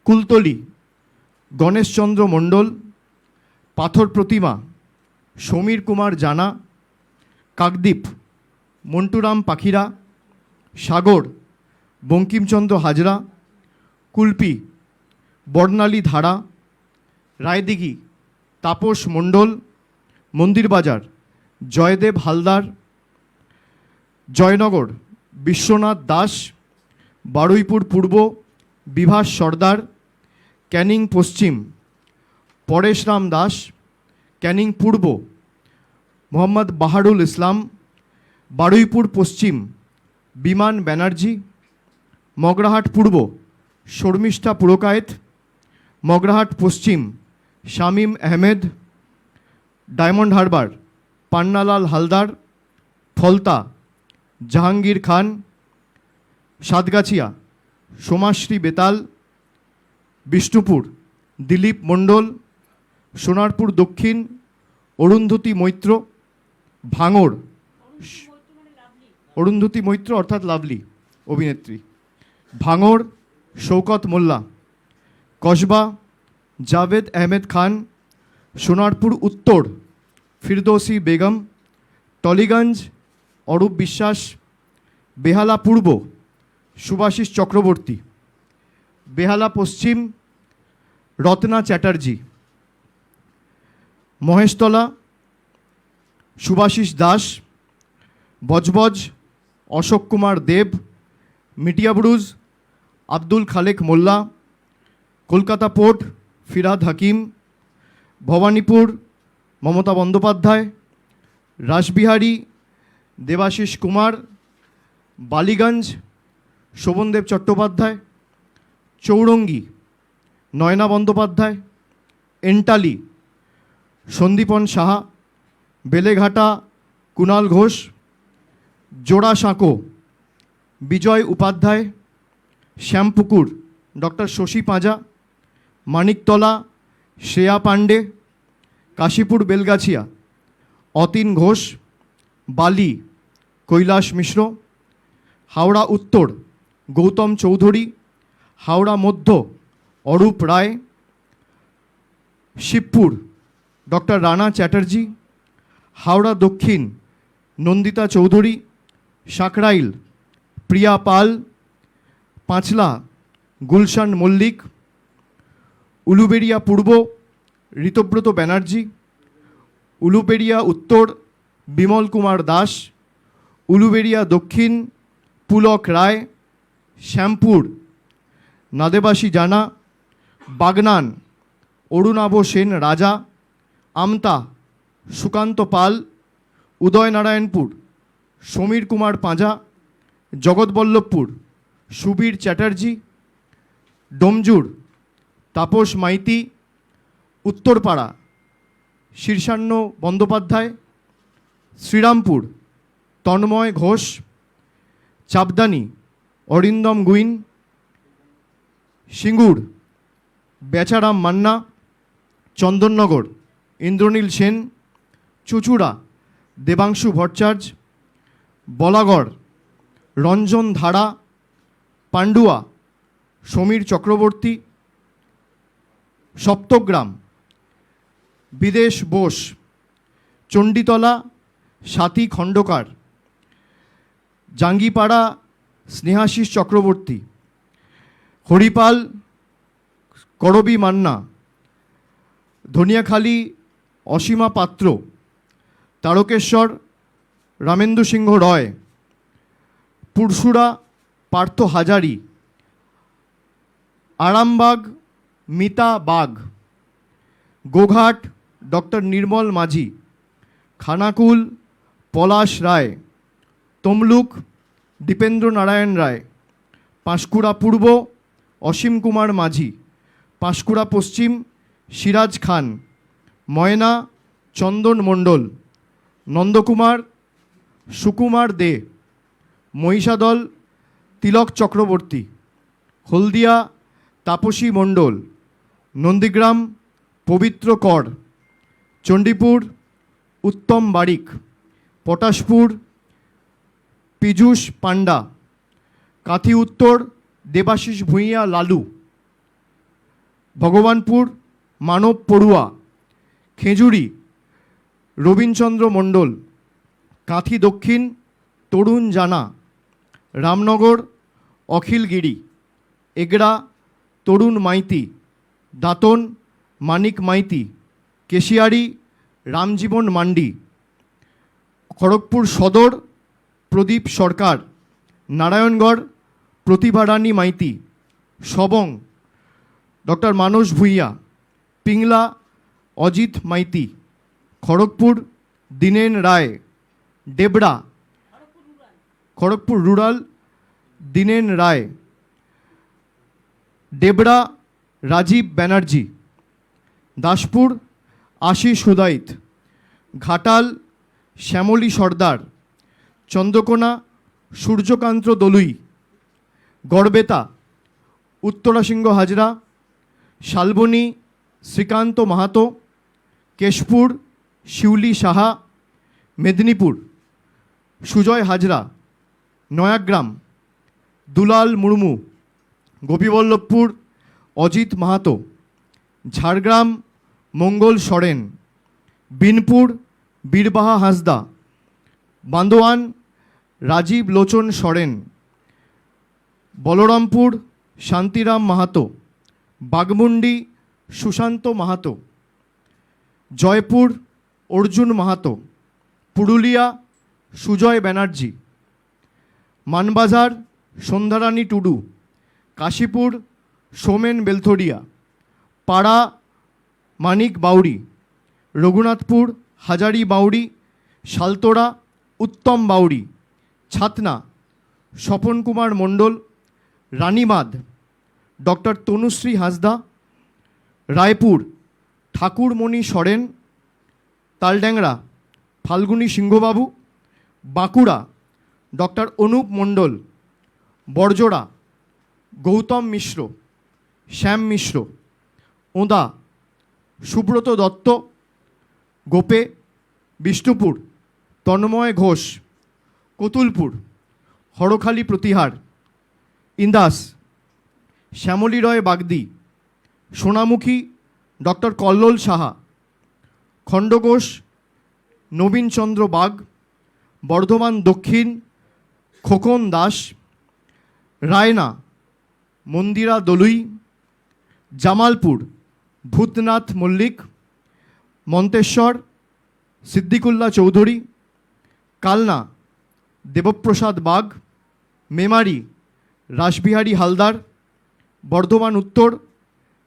কুলতলি গণেশচন্দ্র মণ্ডল, পাথর প্রতিমা সমীর কুমার জানা, কাকদ্বীপ মন্টুরাম পাখিরা, সাগর বঙ্কিমচন্দ্র হাজরা, কুলপি বর্ণালী ধারা, রায়দিঘি তাপস মণ্ডল, মন্দিরবাজার জয়দেব হালদার, জয়নগর বিশ্বনাথ দাস, বারুইপুর পূর্ব বিভাস সর্দার, ক্যানিং পশ্চিম পরেশরাম দাস, ক্যানিং পূর্ব মোহাম্মদ বাহারুল ইসলাম, বারুইপুর পশ্চিম বিমান ব্যানার্জি, মগরাহাট পূর্ব শর্মিষ্ঠা পুরকায়েত, মগরাহাট পশ্চিম শামীম আহমেদ, ডায়মন্ড হারবার পান্নালাল হালদার, ফলতা জাহাঙ্গীর খান। সাতগাছিয়া সোমাশ্রী বেতাল। বিষ্ণুপুর দিলীপ মণ্ডল। সোনারপুর দক্ষিণ অরুন্ধতী মৈত্র। ভাঙড় অরুন্ধতী মৈত্র অর্থাৎ লাভলি অভিনেত্রী। ভাঙড় শৌকত মোল্লা। কসবা জাভেদ আহমেদ খান। সোনারপুর উত্তর ফিরদৌসি বেগম। টলিগঞ্জ অরূপ বিশ্বাস। বেহালা পূর্ব সুভাষিস চক্রবর্তী। বেহালা পশ্চিম রত্না চ্যাটার্জি। মহেশতলা সুভাষিস দাস। বজবজ অশোক কুমার দেব। মিটিয়াবুরুজ আব্দুল খালেক মোল্লা। কলকাতা পোর্ট ফিরহাদ হাকিম। ভবানীপুর মমতা বন্দ্যোপাধ্যায়। রাসবিহারী দেবাশিস কুমার। বালিগঞ্জ শোভনদেব চট্টোপাধ্যায়। চৌরঙ্গি নয়না বন্দ্যোপাধ্যায়। এন্টালি সন্দীপন সাহা। বেলেঘাটা কুণাল ঘোষ। জোড়াসাঁকো বিজয় উপাধ্যায়। শ্যামপুকুর ডক্টর শশী পাঁজা। মানিকতলা শ্রেয়া পাণ্ডে। কাশীপুর বেলগাছিয়া অতীন ঘোষ। বালি কৈলাস মিশ্র। হাওড়া উত্তর গৌতম চৌধুরী। হাওড়া মধ্য অরূপ রায়। শিবপুর ডক্টর রানা চ্যাটার্জি। হাওড়া দক্ষিণ নন্দিতা চৌধুরী। সাকরাইল প্রিয়া পাল। পাঁচলা গুলশান মল্লিক। উলুবেড়িয়া পূর্ব ঋতব্রত ব্যানার্জি। উলুবেড়িয়া উত্তর বিমল কুমার দাস। উলুবেড়িয়া দক্ষিণ পুলক রায়। শ্যামপুর নাদেবাসী জানা। বাগনান অরুণাভ সেন রাজা। আমতা সুকান্ত পাল। উদয়নারায়ণপুর সমীর কুমার পাঁজা। জগৎবল্লভপুর সুবীর চ্যাটার্জি। ডোমজুর তাপস মাইতি। উত্তরপাড়া শীর্ষান্ন বন্দ্যোপাধ্যায়। শ্রীরামপুর তন্ময় ঘোষ। চাপদানি অরিন্দম গুইন। সিঙ্গুর বেচারাম মান্না। চন্দননগর ইন্দ্রনীল সেন। চুঁচুড়া দেবাংশু ভট্টাচার্য। বলাগড় রঞ্জন ধারা। পান্ডুয়া সমীর চক্রবর্তী। সপ্তগ্রাম বিদেশ বোস। চণ্ডীতলা স্বাতী খণ্ডকার। জাঙ্গিপাড়া স্নেহাশিস চক্রবর্তী। হরিপাল করবী মান্না। ধনিয়াখালী অসীমা পাত্র। তারকেশ্বর রামেন্দু সিংহ রয়। পুরসুরা পার্থ হাজারি। আরামবাগ মিতা বাগ। গোঘাট ডক্টর নির্মল মাঝি। খানাকুল পলাশ রায়। তমলুক দীপেন্দ্র নারায়ণ রায়। পাঁশকুড়া পূর্ব অসীম কুমার মাঝি। পাঁশকুড়া পশ্চিম সিরাজ খান। ময়না চন্দন মণ্ডল। নন্দকুমার সুকুমার দে। মহিষাদল তিলক চক্রবর্তী। হলদিয়া তাপসী মণ্ডল। নন্দীগ্রাম পবিত্র কর। চণ্ডীপুর উত্তম বারিক। পটাশপুর পীযূষ পান্ডা। কাঁথি উত্তর দেবাশিস ভূঁইয়া লালু। ভগবানপুর মানব পড়ুয়া। খেজুরি রবীনচন্দ্র মণ্ডল। কাঁথি দক্ষিণ তরুণ জানা। রামনগর অখিল গিরি। এগড়া তরুণ মাইতি। দাঁতন মানিক মাইতি। কেশিয়ারি রামজীবন মান্ডি। খড়গপুর সদর প্রদীপ সরকার। নারায়ণগড় প্রতিভা রানী মাইতি। সবং ডক্টর মানস ভূঁইয়া। পিংলা অজিত মাইতি। খড়গপুর দীনেন রায়। ডেবরা খড়গপুর রুরাল দীনেন রায়। ডেবরা রাজীব ব্যানার্জি। দাসপুর আশিস হুদাইত। ঘাটাল শ্যামলী সর্দার। চন্দ্রকোনা সূর্যকান্ত দলুই, গড়বেতা উত্তরাসিংহ হাজরা, শালবনী শ্রীকান্ত মাহাতো, কেশপুর শিউলি সাহা, মেদিনীপুর সুজয় হাজরা, নয়াগ্রাম দুলাল মুর্মু, গোপীবল্লভপুর অজিত মাহাতো, ঝাড়গ্রাম মঙ্গল সরেন, বিনপুর বীরবাহা হাঁসদা, বান্দোয়ান রাজীব লোচন সরেন, বলরামপুর শান্তিরাম মাহাতো, বাগমুন্ডি সুশান্ত মাহাতো, জয়পুর অর্জুন মাহাতো, পুরুলিয়া সুজয় ব্যানার্জি, মানবাজার সন্ধ্যারানী টুডু, কাশীপুর সোমেন বেলথরিয়া, পাড়া মানিক বাউরি, রঘুনাথপুর হাজারি বাউরি, শালতোড়া উত্তম বাউরি, ছাতনা স্বপন কুমার মণ্ডল, রানীমাদ ডক্টর তনুশ্রী হাঁসদা, রায়পুর ঠাকুরমণি সরেন, তালড্যাংরা ফাল্গুনী সিংহবাবু, বাঁকুড়া ডক্টর অনুপ মণ্ডল, বড়জোড়া গৌতম মিশ্র, শ্যাম মিশ্র, ওঁদা সুব্রত দত্ত, গোপে বিষ্ণুপুর তন্ময় ঘোষ, কতুলপুর হরখালি প্রতিহার, ইন্দাস শ্যামলী রয় বাগদি, সোনামুখী ডক্টর কল্লোল সাহা, খণ্ডঘোষ নবীনচন্দ্র বাগ, বর্ধমান দক্ষিণ খোকন দাস, রায়না মন্দিরা দলুই, জামালপুর ভূতনাথ মল্লিক, মন্তেশ্বর সিদ্দিকুল্লাহ চৌধুরী, কালনা দেবপ্রসাদ বাগ, মেমারি রাসবিহারী হালদার, বর্ধমান উত্তর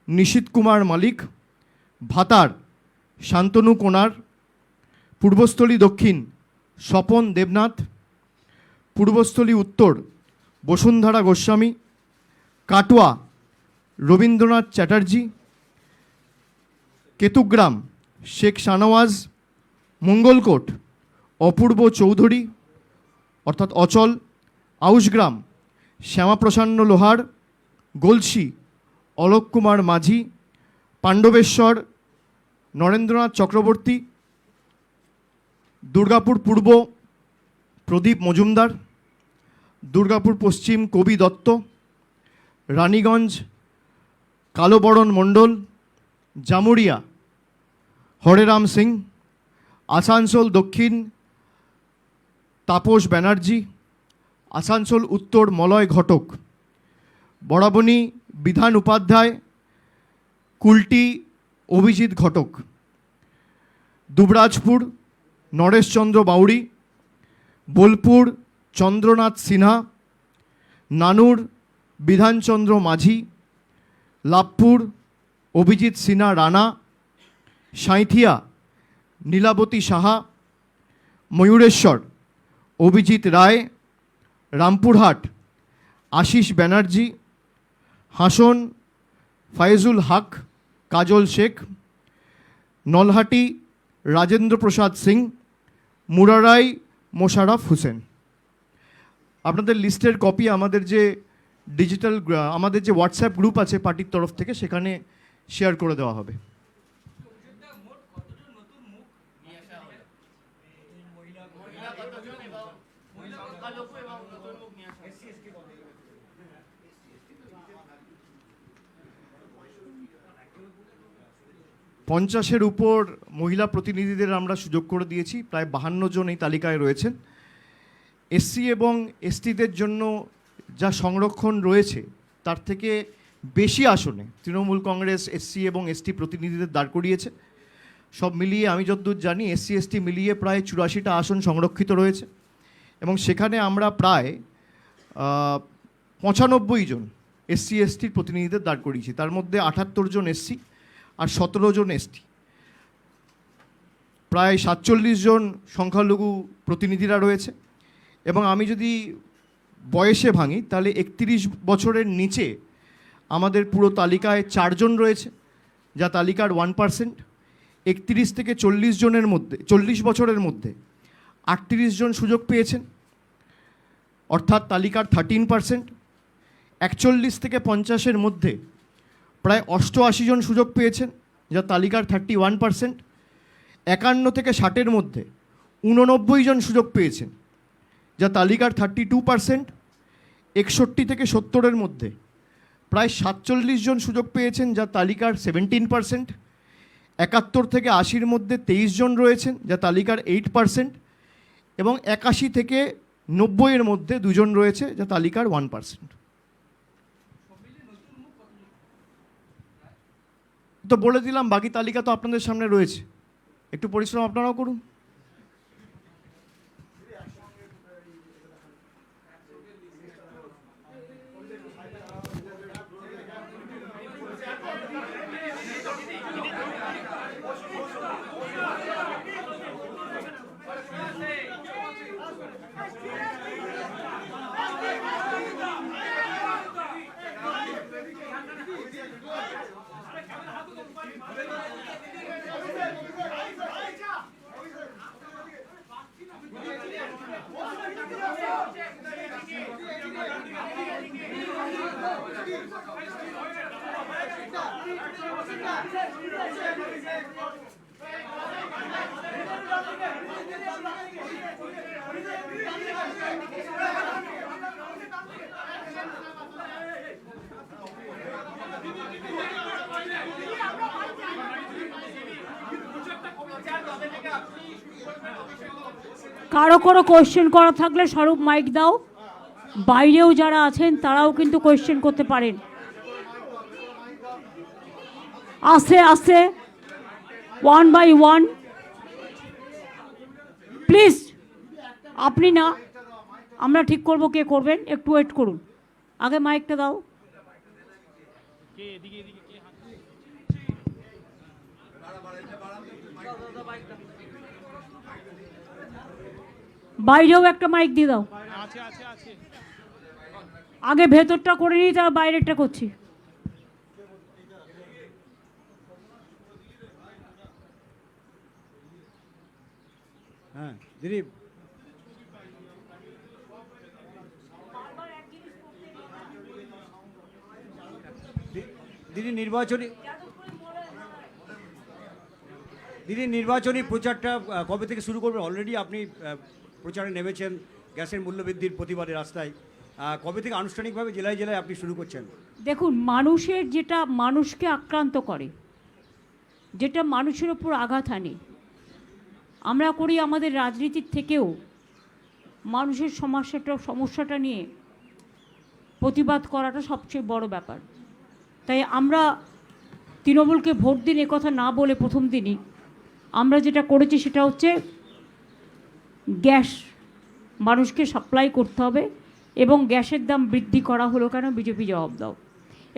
নিশীত কুমার মালিক, ভাতার শান্তনু কোনার, পূর্বস্থলী দক্ষিণ স্বপন দেবনাথ, পূর্বস্থলী উত্তর বসুন্ধরা গোস্বামী, কাটোয়া রবীন্দ্রনাথ চ্যাটার্জি, কেতুগ্রাম শেখ শানওয়াজ, মঙ্গলকোট অপূর্ব চৌধুরী অর্থাৎ অচল, আউশগ্রাম শ্যামাপ্রসন্ন লোহার, গলসি অলোক কুমার মাঝি, পাণ্ডবেশ্বর নরেন্দ্রনাথ চক্রবর্তী, দুর্গাপুর পূর্ব প্রদীপ মজুমদার, দুর্গাপুর পশ্চিম কবি দত্ত, রানীগঞ্জ কালোবরণ মণ্ডল, জামুরিয়া হরেরাম সিং, আসানসোল দক্ষিণ তাপস ব্যানার্জি, আসানসোল উত্তর মলয় ঘটক, বরাবনী বিধান উপাধ্যায়, কুলটি অভিজিৎ ঘটক, দুবরাজপুর নরেশচন্দ্র বাউরি, বোলপুর চন্দ্রনাথ সিনহা, নানুর বিধানচন্দ্র মাঝি, লাভপুর অভিজিৎ সিনহা রানা, সাঁইথিয়া নীলাবতী সাহা, ময়ূরেশ্বর অভিজিৎ রায়, রামপুরহাট আশিস ব্যানার্জি, হাসন ফায়েজুল হক কাজল শেখ, নলহাটি রাজেন্দ্র প্রসাদ সিং, মুরারাই মোশাররফ হোসেন। আপনাদের লিস্টের কপি আমাদের যে ডিজিটাল আমাদের যে হোয়াটসঅ্যাপ গ্রুপ আছে পার্টির তরফ থেকে সেখানে শেয়ার করে দেওয়া হবে। পঞ্চাশের উপর মহিলা প্রতিনিধিদের আমরা সুযোগ করে দিয়েছি, প্রায় 52 জন এই তালিকায় রয়েছেন। এসসি এবং এসটিদের জন্য যা সংরক্ষণ রয়েছে তার থেকে বেশি আসনে তৃণমূল কংগ্রেস এসসি এবং এসটি প্রতিনিধিদের দাঁড় করিয়েছে। সব মিলিয়ে আমি যতদূর জানি এসসি এসটি মিলিয়ে প্রায় 84টা আসন সংরক্ষিত রয়েছে এবং সেখানে আমরা প্রায় 95 জন এসসি এসটির প্রতিনিধিদের দাঁড় করিয়েছি। তার মধ্যে 78 জন এসসি আর 17 জন এসটি, প্রায় 47 জন সংখ্যালঘু প্রতিনিধিরা রয়েছে। এবং আমি যদি বয়সে ভাঙি তাহলে 31 বছরের নিচে আমাদের পুরো তালিকায় 4 জন রয়েছে, যা তালিকার 1%। 31 থেকে 40 জনের মধ্যে 40 বছরের মধ্যে 38 জন সুযোগ পেয়েছেন, অর্থাৎ তালিকার 13%। 41 থেকে 50-এর মধ্যে প্রায় 88 জন সুযোগ পেয়েছেন, যা তালিকার 31%। 51 থেকে 60-এর মধ্যে 89 জন সুযোগ পেয়েছেন, যা তালিকার 32%। 61 থেকে 70-এর মধ্যে প্রায় 47 জন সুযোগ পেয়েছেন, যা তালিকার 17%। 71 থেকে 80-র মধ্যে 23 জন রয়েছেন, যা তালিকার 8%। এবং 81 থেকে 90-এর মধ্যে 2 জন রয়েছে, যা তালিকার 1%। তো বলে দিলাম, বাকি তালিকা তো আপনাদের সামনে রয়েছে, একটু পরিশ্রম আপনারাও করুন। কারো কোনো কোয়েশ্চেন করা থাকলে স্বরূপ মাইক দাও। বাইরেও যারা আছেন তারাও কিন্তু কোয়েশ্চেন করতে পারেন। আস্তে আস্তে, 1 by 1, প্লিজ। আপনি না, আমরা ঠিক করব কে করবেন, একটু ওয়েট করুন। আগে মাইকটা দাও। বাইরেও একটা মাইক দিয়ে দাও। আগে ভেতরটা করে নিই, তার বাইরেরটা করছি। হ্যাঁ দিদি, দিদি নির্বাচনী প্রচারটা কবে থেকে শুরু করবেন? অলরেডি আপনি প্রচারে নেমেছেন গ্যাসের মূল্যবৃদ্ধির প্রতিবাদে রাস্তায়। কবে থেকে আনুষ্ঠানিকভাবে জেলায় জেলায় আপনি শুরু করছেন? দেখুন, মানুষের যেটা মানুষকে আক্রান্ত করে, যেটা মানুষের ওপর আঘাত আনে, আমরা করি আমাদের রাজনীতির থেকেও মানুষের সমস্যাটা নিয়ে প্রতিবাদ করাটা সবচেয়ে বড় ব্যাপার। তাই আমরা তৃণমূলকে ভোট দিন কথা না বলে প্রথম দিনই আমরা যেটা করেছি সেটা হচ্ছে গ্যাস মানুষকে সাপ্লাই করতে হবে, এবং গ্যাসের দাম বৃদ্ধি করা হলো কেন, বিজেপি জবাব দাও।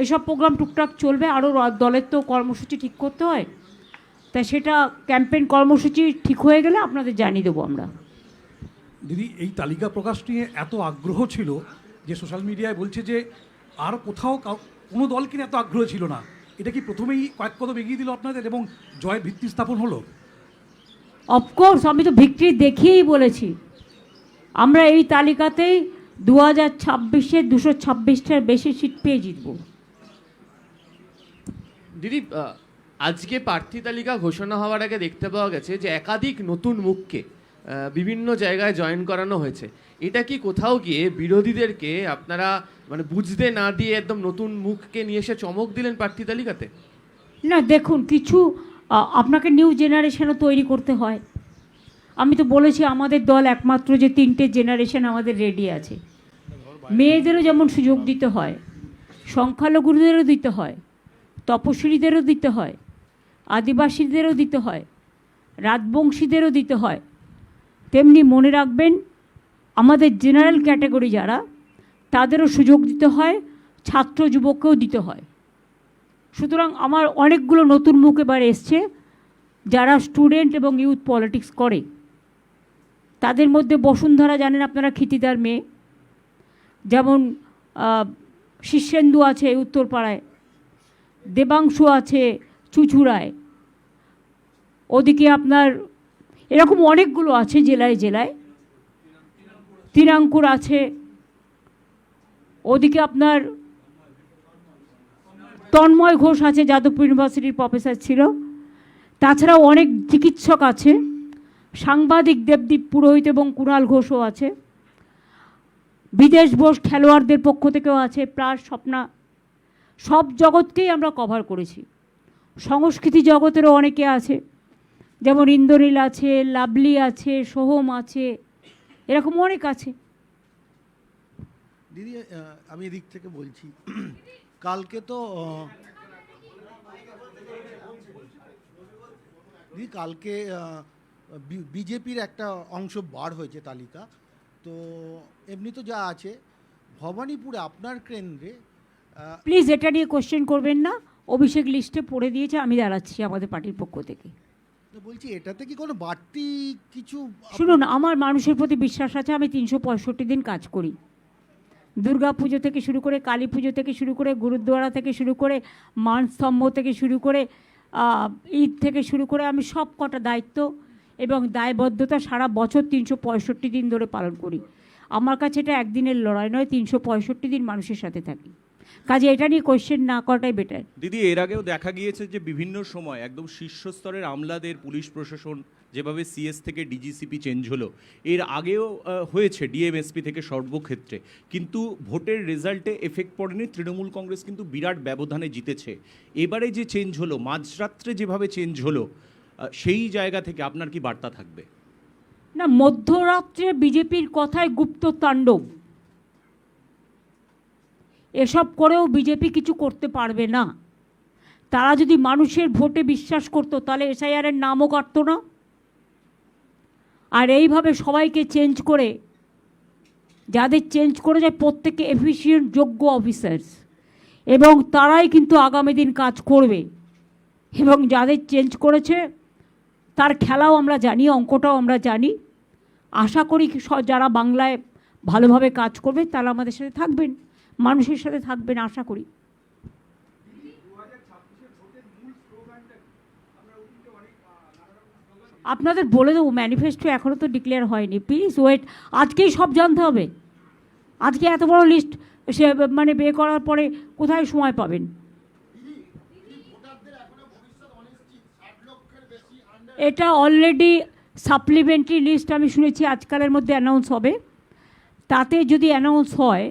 এসব প্রোগ্রাম টুকটাক চলবে। আরও দলের তো কর্মসূচি ঠিক করতে হয়, তাই সেটা ক্যাম্পেইন কর্মসূচি ঠিক হয়ে গেলে আপনাদের জানিয়ে দেবো আমরা। দিদি, এই তালিকা প্রকাশ নিয়ে এত আগ্রহ ছিল যে সোশ্যাল মিডিয়ায় বলছে যে আর কোথাও কোনো দলকে নিয়ে এত আগ্রহ ছিল না। এটা কি প্রথমেই কয়েক কদম এগিয়ে দিল আপনাদের এবং জয়ের ভিত্তি স্থাপন হলো? অফকোর্স, আমি তো ভিক্টরি দেখিয়েই বলেছি আমরা এই তালিকাতেই 2026-এ 226টার বেশি সিট পেয়ে জিতব। দিদি, আজকে প্রার্থী তালিকা ঘোষণা হওয়ার আগে দেখতে পাওয়া গেছে যে একাধিক নতুন মুখকে বিভিন্ন জায়গায় জয়েন করানো হয়েছে। এটা কি কোথাও গিয়ে বিরোধীদেরকে আপনারা মানে বুঝতে না দিয়ে একদম নতুন মুখকে নিয়ে এসে চমক দিলেন প্রার্থী তালিকাতে? না, দেখুন, কিছু আপনাকে নিউ জেনারেশনও তৈরি করতে হয়। আমি তো বলেছি আমাদের দল একমাত্র যে 3টে জেনারেশন আমাদের রেডি আছে। মেয়েদেরও যেমন সুযোগ দিতে হয়, সংখ্যালঘুদেরও দিতে হয়, তপশিলীদেরও দিতে হয়, আদিবাসীদেরও দিতে হয়, রাজবংশীদেরও দিতে হয়, তেমনি মনে রাখবেন আমাদের জেনারেল ক্যাটাগরি যারা, তাদেরও সুযোগ দিতে হয়, ছাত্র যুবককেও দিতে হয়। সুতরাং আমার অনেকগুলো নতুন মুখ এবার এসছে যারা স্টুডেন্ট এবং ইউথ পলিটিক্স করে। তাদের মধ্যে বসুন্ধরা জানেন আপনারা, ক্ষিতিদার মেয়ে, যেমন শীর্ষেন্দু আছে উত্তরপাড়ায়, দেবাংশু আছে চুচুড়ায়, ওদিকে আপনার এরকম অনেকগুলো আছে জেলায় জেলায়। তিনাঙ্কুর আছে ওদিকে আপনার তন্ময় ঘোষ আছে, যাদবপুর ইউনিভার্সিটির প্রফেসর ছিল। তাছাড়াও অনেক চিকিৎসক আছে, সাংবাদিক দেবদীপ পুরোহিত এবং কুণাল ঘোষও আছে, বিদেশ বোস খেলোয়াড়দের পক্ষ থেকেও আছে, প্রায় স্বপ্না, সব জগৎকেই আমরা কভার করেছি। সংস্কৃতি জগতেরও অনেকে আছে, যেমন ইন্দ্রনীল আছে, লাভলি আছে, সোহম আছে, এরকম অনেক আছে। দিদি আমি এদিক থেকে বলছি, কালকে তো দিদি কালকে বিজেপির একটা অংশ বার হয়েছে তালিকা, তো এমনি তো যা আছে ভবানীপুরে আপনার কেন্দ্রে প্লিজ এটা নিয়ে কোশ্চেন করবেন না। অভিষেক লিস্টে পড়ে দিয়েছে, আমি দাঁড়াচ্ছি আমাদের পার্টির পক্ষ থেকে। তো বলছি এটাতে কি কোনো বাড়তি কিছু শুনুন, আমার মানুষের প্রতি বিশ্বাস আছে। আমি 365 দিন কাজ করি, দুর্গা পুজো থেকে শুরু করে, কালী পুজো থেকে শুরু করে, গুরুদ্বারা থেকে শুরু করে, মানস্তম্ভ থেকে শুরু করে, ঈদ থেকে শুরু করে, আমি সব কটা দায়িত্ব এবং দায়বদ্ধতা সারা বছর 365 দিন ধরে পালন করি। আমার কাছে এটা একদিনের লড়াই নয়, 365 দিন মানুষের সাথে থাকি। কাজে এটা নিয়ে কোয়েশ্চেন না করাটাই বেটার। দিদি, এর আগেও দেখা গিয়েছে যে বিভিন্ন সময় একদম শীর্ষস্তরের আমলাদের, পুলিশ প্রশাসন যেভাবে সিএস থেকে ডিজিসিপি চেঞ্জ হলো, এর আগেও হয়েছে ডিএমএসপি থেকে সর্বক্ষেত্রে, কিন্তু ভোটের রেজাল্টে এফেক্ট পড়েনি। তৃণমূল কংগ্রেস কিন্তু বিরাট ব্যবধানে জিতেছে। এবারে যে চেঞ্জ হলো, মাঝরাত্রে যেভাবে চেঞ্জ হলো, সেই জায়গা থেকে আপনার কি বার্তা থাকবে? না, মধ্যরাত্রে বিজেপির কথায় গুপ্ত তাণ্ডব, এসব করেও বিজেপি কিছু করতে পারবে না। তারা যদি মানুষের ভোটে বিশ্বাস করতো তাহলে এসআইআরের নামও কাটতো না। আর এইভাবে সবাইকে চেঞ্জ করে, যাদের চেঞ্জ করে যায় প্রত্যেকে এফিসিয়েন্ট যোগ্য অফিসার্স, এবং তারাই কিন্তু আগামী দিন কাজ করবে। এবং যাদের চেঞ্জ করেছে তার খেলাও আমরা জানি, অঙ্কটাও আমরা জানি। আশা করি যারা বাংলায় ভালোভাবে কাজ করবে তারা আমাদের সাথে থাকবেন, মানুষের সাথে থাকবেন, আশা করি। আপনাদের বলে দেবো, ম্যানিফেস্টো এখনও তো ডিক্লেয়ার হয়নি, প্লিজ ওয়েট। আজকেই সব জানতে হবে। আজকে এত বড় লিস্ট সে মানে বে করার পরে কোথায় সময় পাবেন? এটা অলরেডি সাপ্লিমেন্টারি লিস্ট আমি শুনেছি আজকালের মধ্যে অ্যানাউন্স হবে। তাতে যদি অ্যানাউন্স হয়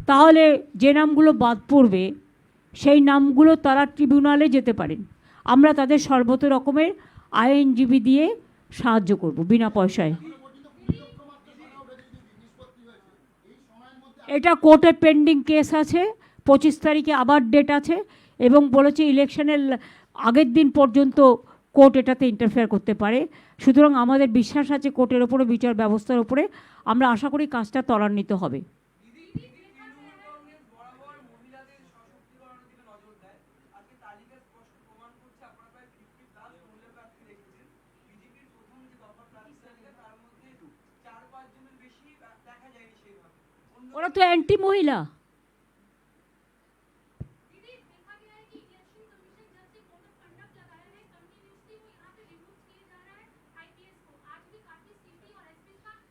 তাহলে যে নামগুলো বাদ পড়বে সেই নামগুলো তারা ট্রিবিউনালে যেতে পারেন। আমরা তাদের সর্বত রকমের আইনজীবী দিয়ে সাহায্য করব বিনা পয়সায়। এটা কোর্টে পেন্ডিং কেস আছে, 25 তারিখে আবার ডেট আছে, এবং বলেছে ইলেকশনের আগের দিন পর্যন্ত কোর্ট এটাতে ইন্টারফেয়ার করতে পারে। সুতরাং আমাদের বিশ্বাস আছে কোর্টের ওপরে, বিচার ব্যবস্থার ওপরে। আমরা আশা করি কাজটা ত্বরান্বিত হবে। ওরা তো অ্যান্টি মহিলা।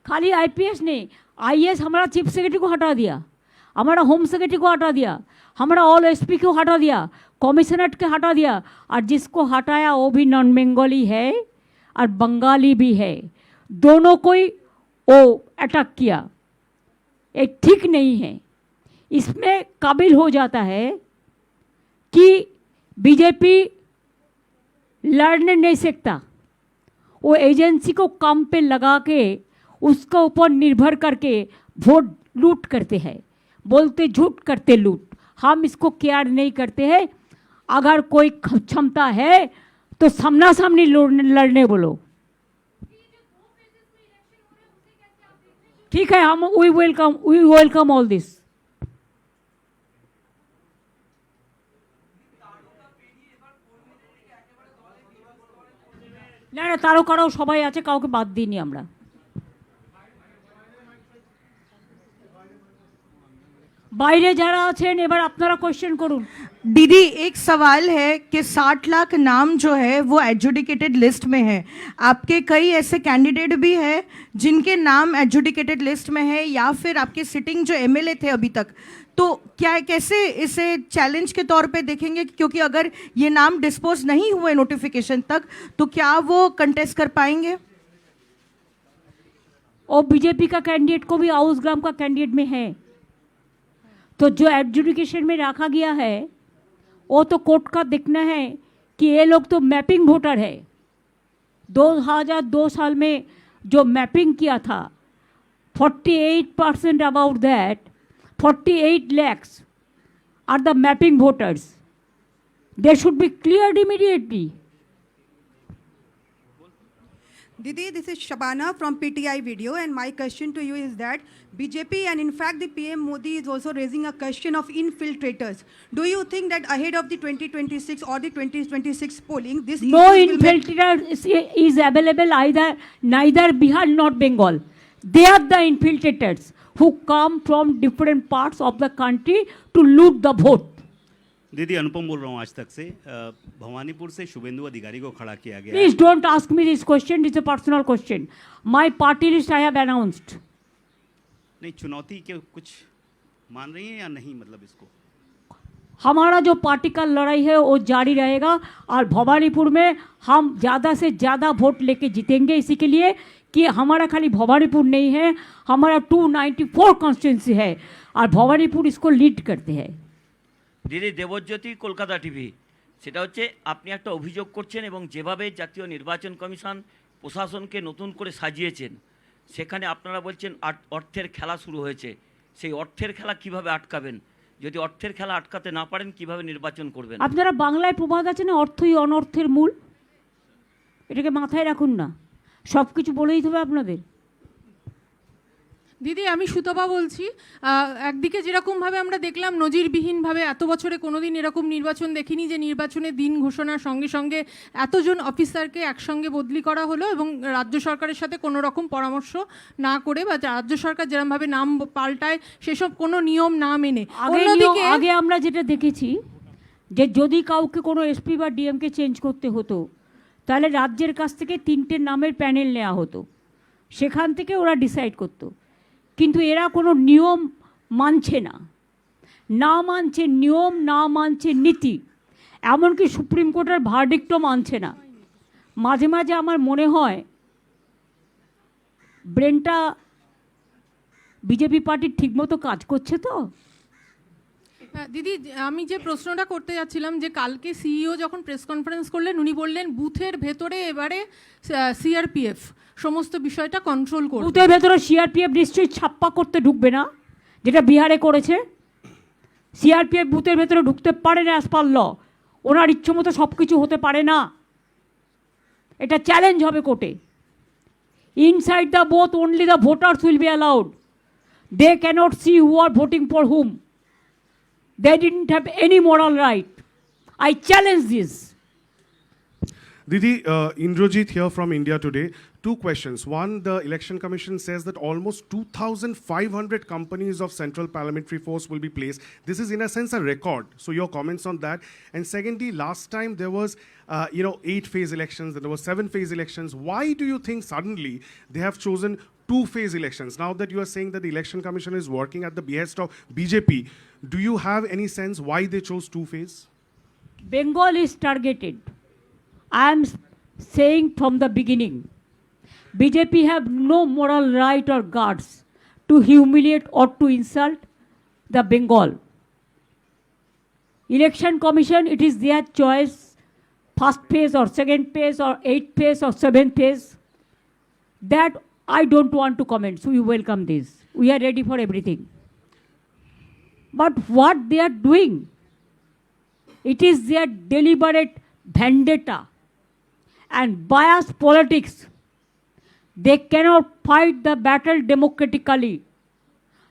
खाली आईपीएस नहीं, आईएएस हमारा चीफ सेक्रेटरी को हटा दिया, हमारा होम सेक्रेटरी को हटा दिया, हमारा ऑल एसपी को हटा दिया, कमिश्नरेट के हटा दिया, और जिसको हटाया वो भी नॉन बंगाली है और बंगाली भी है, दोनों को ही वो अटैक किया। ये ठीक नहीं है। इसमें काबिल हो जाता है कि बीजेपी लड़ने नहीं सकता। वो एजेंसी को काम पे लगा के उसके ऊपर निर्भर करके वोट लूट करते हैं, बोलते झूठ करते लूट। हम इसको केयर नहीं करते हैं। अगर कोई क्षमता है तो सामना सामनी लड़ने बोलो। ठीक है, हम वी वेलकम ऑल दिस। না না, তারকারাও সবাই আছে, কাউকে বাদ দিইনি আমরা। বাইরে যারা আছেন এবার আপনারা কোশ্চেন করুন। दीदी एक सवाल है कि 60 लाख नाम जो है वो एडजुडिकेटेड लिस्ट में है। आपके कई ऐसे कैंडिडेट भी हैं जिनके नाम एडजुडिकेटेड लिस्ट में है, या फिर आपके सिटिंग जो एमएलए थे अभी तक, तो क्या कैसे इसे चैलेंज के तौर पे देखेंगे? क्योंकि अगर ये नाम डिस्पोज नहीं हुए नोटिफिकेशन तक तो क्या वो कंटेस्ट कर पाएंगे? और बीजेपी का कैंडिडेट को भी आउस ग्राम का कैंडिडेट में है, तो जो एडजुडिकेशन में रखा गया है वो तो कोर्ट का देखना है कि ये लोग तो मैपिंग वोटर है। 2002 साल में जो मैपिंग किया था 48% about that 48 lakhs are the mapping voters. They should be cleared immediately. Didi, this is Shabana from PTI Video, and my question to you is that BJP and in fact the PM Modi is also raising a question of infiltrators. Do you think that ahead of the 2026 or the 2026 polling, this No issue will make- infiltrator is available neither Bihar nor Bengal. They are the infiltrators who come from different parts of the country to loot the vote. दीदी अनुपम बोल रहा हूँ आज तक से। भवानीपुर से शुभेंदु अधिकारी को खड़ा किया गया है। Please don't ask me this question. It's a personal question. My party list I have announced. नहीं, चुनौती के कुछ मान रही हैं या नहीं, मतलब इसको? हमारा जो पार्टी का लड़ाई है वो जारी रहेगा और भवानीपुर में हम ज़्यादा से ज़्यादा वोट लेके जीतेंगे, इसी के लिए कि हमारा खाली भवानीपुर नहीं है, हमारा 294 कॉन्स्टिट्यूंसी है और भवानीपुर इसको लीड करते हैं। দিদি দেবজ্যোতি কলকাতা টিভি, সেটা হচ্ছে আপনি একটা অভিযোগ করছেন এবং যেভাবে জাতীয় নির্বাচন কমিশন প্রশাসনকে নতুন করে সাজিয়েছেন সেখানে আপনারা বলছেন অর্থের খেলা শুরু হয়েছে। সেই অর্থের খেলা কিভাবে আটকাবেন? যদি অর্থের খেলা আটকাতে না পারেন কিভাবে নির্বাচন করবেন? আপনারা বাংলায় প্রবাদ আছে না, অর্থই অনর্থের মূল, এটাকে মাথায় রাখুন না, সব কিছু বলেই হবে আপনাদের। দিদি আমি সুতপা বলছি। একদিকে যেরকমভাবে আমরা দেখলাম নজিরবিহীনভাবে এত বছরে কোনোদিন এরকম নির্বাচন দেখিনি যে নির্বাচনের দিন ঘোষণার সঙ্গে সঙ্গে এতজন অফিসারকে একসঙ্গে বদলি করা হলো এবং রাজ্য সরকারের সাথে কোনো রকম পরামর্শ না করে বা রাজ্য সরকার যেরকমভাবে নাম পাল্টায় সেসব কোনো নিয়ম না মেনে। অন্যদিকে আগে আমরা যেটা দেখেছি যে যদি কাউকে কোনো এসপি বা ডিএমকে চেঞ্জ করতে হতো তাহলে রাজ্যের কাছ থেকে 3টে নামের প্যানেল নেওয়া হতো, সেখান থেকে ওরা ডিসাইড করতো। কিন্তু এরা কোনো নিয়ম মানছে না, না মানছে নিয়ম, না মানছে নীতি, এমনকি সুপ্রিম কোর্টের ভার্ডিক্টও মানছে না। মাঝে মাঝে আমার মনে হয় ব্রেনটা বিজেপি পার্টির ঠিকমতো কাজ করছে তো। দিদি আমি যে প্রশ্নটা করতে যাচ্ছিলাম যে কালকে সিইও যখন প্রেস কনফারেন্স করলেন উনি বললেন বুথের ভেতরে এবারে সিআরপিএফ সমস্ত বিষয়টা কন্ট্রোল করবে। বুথের ভেতরে সিআরপিএফ নিশ্চয়ই ছাপ্পা করতে ঢুকবে না, যেটা বিহারে করেছে। সিআরপিএফ বুথের ভেতরে ঢুকতে পারে না অ্যাজ পার ল, ওনার ইচ্ছে মতো সব কিছু হতে পারে না, এটা চ্যালেঞ্জ হবে কোর্টে। Inside the booth only the voters will be allowed. They cannot see who are voting for whom. They didn't have any moral right. I challenge this. Didi, Indrajit here from India Today. Two questions. One, the Election Commission says that almost 2,500 companies of Central Parliamentary Force will be placed. This is in a sense a record. So your comments on that. And secondly, last time there was, 8-phase elections, and there were 7-phase elections. Why do you think suddenly they have chosen 2-phase elections? Now that you are saying that the Election Commission is working at the behest of BJP, do you have any sense why they chose 2-phase? Bengal is targeted. I am saying from the beginning, BJP have no moral right or guts to humiliate or to insult the Bengal. Election Commission, it is their choice, first phase or second phase or 8th phase or 7th phase. That I don't want to comment, so we welcome this. We are ready for everything. But what they are doing, it is their deliberate vendetta and biased politics. They cannot fight the battle democratically.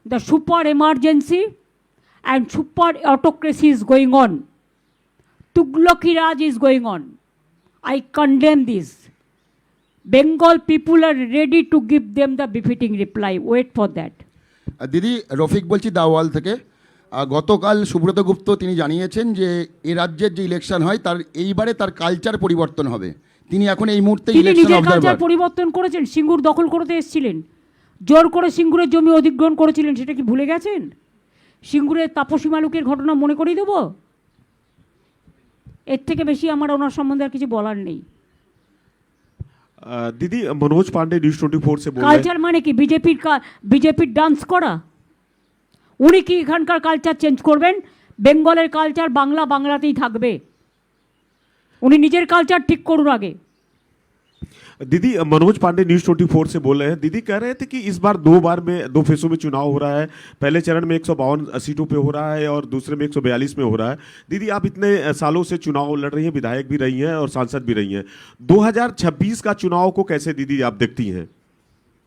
The super emergency and super autocracy is going on. Tughlaki Raj is going on. I condemn this. Bengal people are ready to give them the befitting reply. Wait for that. দিদি রফিক বলছি দাওয়াল থেকে। গতকাল সুব্রত গুপ্ত তিনি জানিয়েছেন যে এ রাজ্যের যে election হয় তার এইবারে তার কালচার পরিবর্তন হবে। তিনি এখন এই মুহূর্তে তিনি ইলেকশন নিজের কালচার অবজারভার। পরিবর্তন করেছেন, সিঙ্গুর দখল করতে এসেছিলেন, জোর করে সিঙ্গুরের জমি অধিগ্রহণ করেছিলেন, সেটা কি ভুলে গেছেন? সিঙ্গুরের তাপসী মালুকের ঘটনা মনে করিয়ে দেবো? এর থেকে বেশি আমার ওনার সম্বন্ধে আর কিছু বলার নেই। दीदी मनोज पांडे न्यूज 24 से बोल रहे हैं। কালচার মানে কি? বিজেপির ডান্স করা? উনি কি এখানকার কালচার চেঞ্জ করবেন? বেঙ্গলের কালচার বাংলাতেই থাকবে। উনি নিজের কালচার ঠিক করুন আগে। दीदी मनोज पांडे न्यूज 24 से बोल रहे हैं। दीदी कह रहे थे कि इस बार दो फेसों में चुनाव हो रहा है। पहले चरण में 152 सीटों पे हो रहा है और दूसरे में 142 में हो रहा है। दीदी आप इतने सालों से चुनाव लड़ रही हैं, विधायक भी रही हैं और सांसद भी रही हैं, 2026 का चुनाव को कैसे दीदी आप देखती हैं?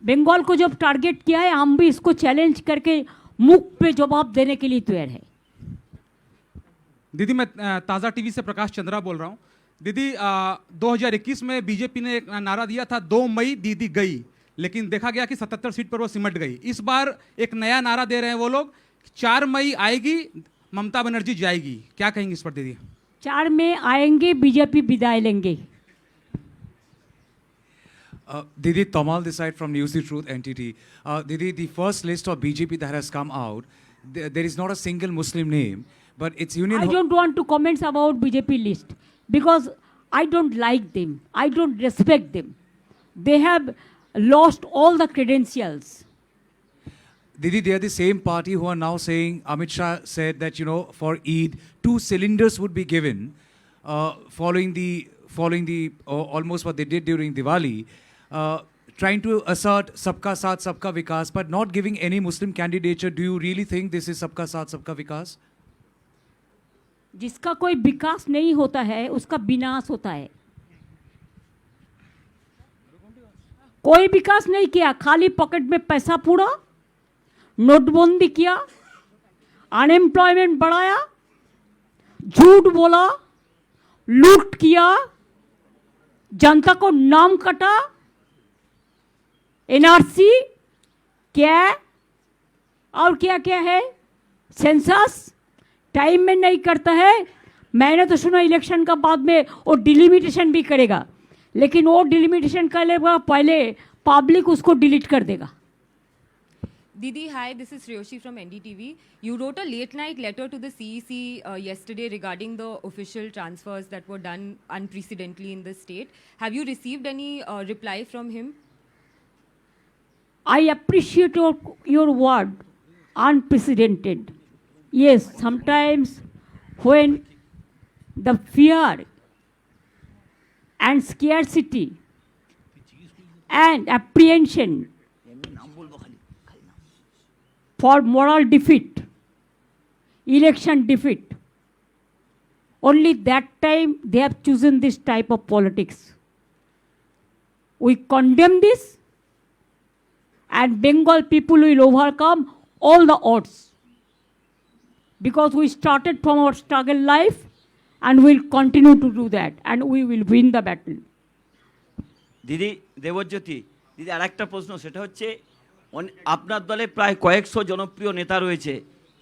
बंगाल को जब टारगेट किया है, हम भी इसको चैलेंज करके मुख पे जवाब देने के लिए तैयार है। दीदी मैं ताज़ा टीवी से प्रकाश चंद्रा बोल रहा हूँ। दीदी 2021 में बीजेपी ने एक नारा दिया था 2 मई दीदी गई, लेकिन देखा गया कि 77 सीट पर वो सिमट गई। इस बार एक नया नारा दे रहे हैं वो लोग, 4 मई आएगी ममता बनर्जी जाएगी। क्या कहेंगे इस पर दीदी? 4 में आएंगे, बीजेपी विदाई लेंगे। Didi, Tamal this side from News the Truth NTT. Didi, the first list of BJP that has come out, there is not a single Muslim name, but it's Union. I don't want to comment about BJP list because I don't like them. I don't respect them. They have lost all the credentials. Didi, they are the same party who are now saying, Amit Shah said that, you know, for Eid, 2 cylinders would be given, following the almost what they did during Diwali, trying to assert Sabka Saath, Sabka Vikas, but not giving any Muslim candidature. Do you really think this is Sabka Saath, Sabka Vikas? जिसका कोई विकास नहीं होता है उसका विनाश होता है। कोई विकास नहीं किया, खाली पॉकेट में पैसा पूरा, नोटबंदी किया, अनएम्प्लॉयमेंट बढ़ाया, झूठ बोला, लूट किया, जनता को नाम कटा, एनआरसी क्या और क्या क्या है, सेंसस टाइम में नहीं करता है। मैंने तो सुना इलेक्शन का बाद में वो डिलिमिटेशन भी करेगा, लेकिन वो डिलिमिटेशन करेगा पहले पब्लिक उसको डिलीट कर देगा। Didi, hi, this is Shreyoshi from NDTV. You wrote a late night letter to the CEC yesterday regarding the official transfers that were done unprecedentedly in the state. Have you received any reply from him? I appreciate your word, unprecedented. Yes, sometimes when the fear and scarcity and apprehension for moral defeat, election defeat, only that time they have chosen this type of politics. We condemn this, and Bengal people will overcome all the odds, because we started from our struggle life and we'll continue to do that, and we will win the battle. দিদি দেবজ্যোতি, দিদি আর একটা প্রশ্ন, সেটা হচ্ছে আপনার দলে প্রায় কয়েকশো জনপ্রিয় নেতা রয়েছে,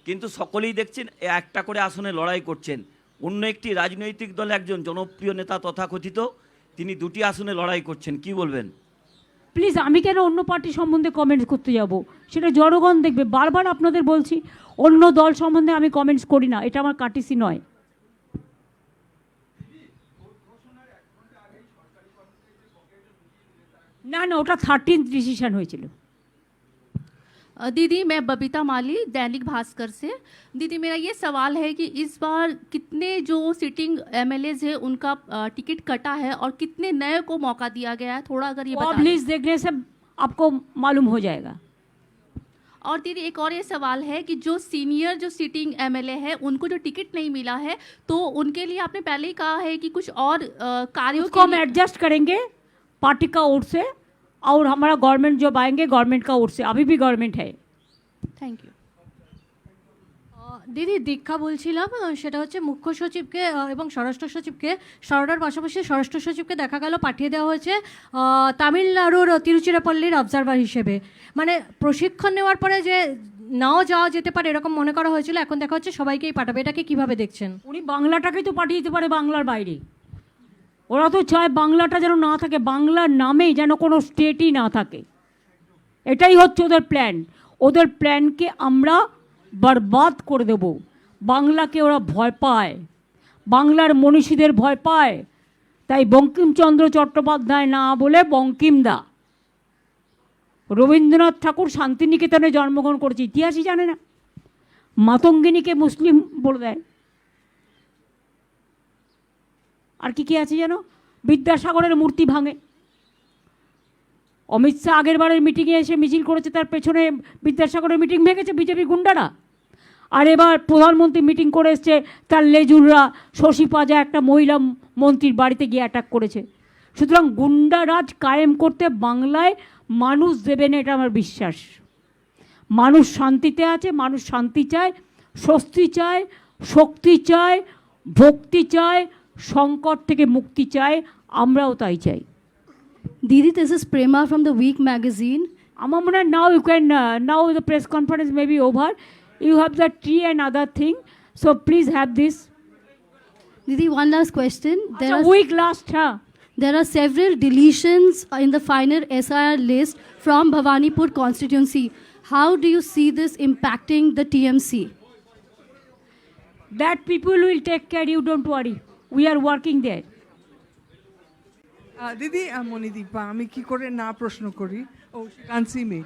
কিন্তু সকলেই দেখছেন একটা করে আসনে লড়াই করছেন। অন্য একটি রাজনৈতিক দলে একজন জনপ্রিয় নেতা তথাকথিত, তিনি 2টি আসনে লড়াই করছেন, কি বলবেন? প্লিজ, আমি কেন অন্য পার্টি সম্বন্ধে কমেন্টস করতে যাব? সেটা জনগণ দেখবে। বারবার আপনাদের বলছি, অন্য দল সম্বন্ধে আমি কমেন্টস করি না, এটা আমার কাটিসি নয়। না না, ওটা 13th ডিসিশন হয়েছিল। दीदी, मैं बबीता माली, दैनिक भास्कर से। दीदी, मेरा ये सवाल है कि इस बार कितने जो सिटिंग एमएलएज हैं उनका टिकट कटा है और कितने नए को मौका दिया गया है, थोड़ा अगर ये बता दें। लिस्ट देखने से आपको मालूम हो जाएगा। और दीदी, एक और ये सवाल है कि जो सीनियर जो सिटिंग एमएलए है उनको जो टिकट नहीं मिला है, तो उनके लिए आपने पहले ही कहा है कि कुछ और कार्यों को हम एडजस्ट करेंगे पार्टी का ओर से, और हमारा गवर्नमेंट जब आएंगे गवर्नमेंट का ओर से, अभी भी गवर्नमेंट है। Thank you. দিদি, দীক্ষা বলছিলাম, সেটা হচ্ছে মুখ্য সচিবকে এবং স্বরাষ্ট্র সচিবকে সরানোর পাশাপাশি স্বরাষ্ট্র সচিবকে দেখা গেল পাঠিয়ে দেওয়া হয়েছে তামিলনাড়ুর তিরুচিরাপল্লির অবজারভার হিসেবে। মানে প্রশিক্ষণ নেওয়ার পরে যে নাও যাওয়া যেতে পারে এরকম মনে করা হয়েছিল, এখন দেখা হচ্ছে সবাইকেই পাঠাবে, এটাকে কিভাবে দেখছেন? উনি বাংলাটাকেই তো পাঠিয়ে দিতে পারে বাংলার বাইরে। ওরা তো চায় বাংলাটা যেন না থাকে, বাংলার নামে যেন কোনো স্টেটই না থাকে। এটাই হচ্ছে ওদের প্ল্যান। ওদের প্ল্যানকে আমরা বরবাদ করে দেব। বাংলাকে ওরা ভয় পায়, বাংলার মনীষীদের ভয় পায়, তাই বঙ্কিমচন্দ্র চট্টোপাধ্যায় না বলে বঙ্কিমদা। রবীন্দ্রনাথ ঠাকুর শান্তিনিকেতনে জন্মগ্রহণ করেছে, ইতিহাসই জানে না। মাতঙ্গিনীকে মুসলিম বলে দেয়। আর কি কি আছে যেন, বিদ্যাসাগরের মূর্তি ভাঙে। অমিত শাহ আগের বারের মিটিংয়ে এসে মিছিল করেছে, তার পেছনে বিদ্যাসাগরের মিটিং ভেঙেছে বিজেপি গুন্ডারা। আর এবার প্রধানমন্ত্রী মিটিং করে এসছে, তার লেজুররা শশী পাজা একটা মহিলা মন্ত্রীর বাড়িতে গিয়ে অ্যাটাক করেছে। সুতরাং গুন্ডারাজ কায়েম করতে বাংলায় মানুষ দেবে না, এটা আমার বিশ্বাস। মানুষ শান্তিতে আছে, মানুষ শান্তি চায়, স্বস্তি চায়, শক্তি চায়, ভক্তি চায়, সংকট থেকে মুক্তি চায়, আমরাও তাই চাই। Didi, this is Prema from the Week magazine. আমার মনে হয় now you can now the press conference may be over. You have the tea and other thing, so please have this. Didi, one last question. Week last, huh? There are several deletions in the final SIR list from Bhawanipur constituency. How do you see this impacting the TMC? That people will take care, you don't worry. We are working there. দিদি মণিদীপা, আমি কি করে না প্রশ্ন করি? ও কানসি মে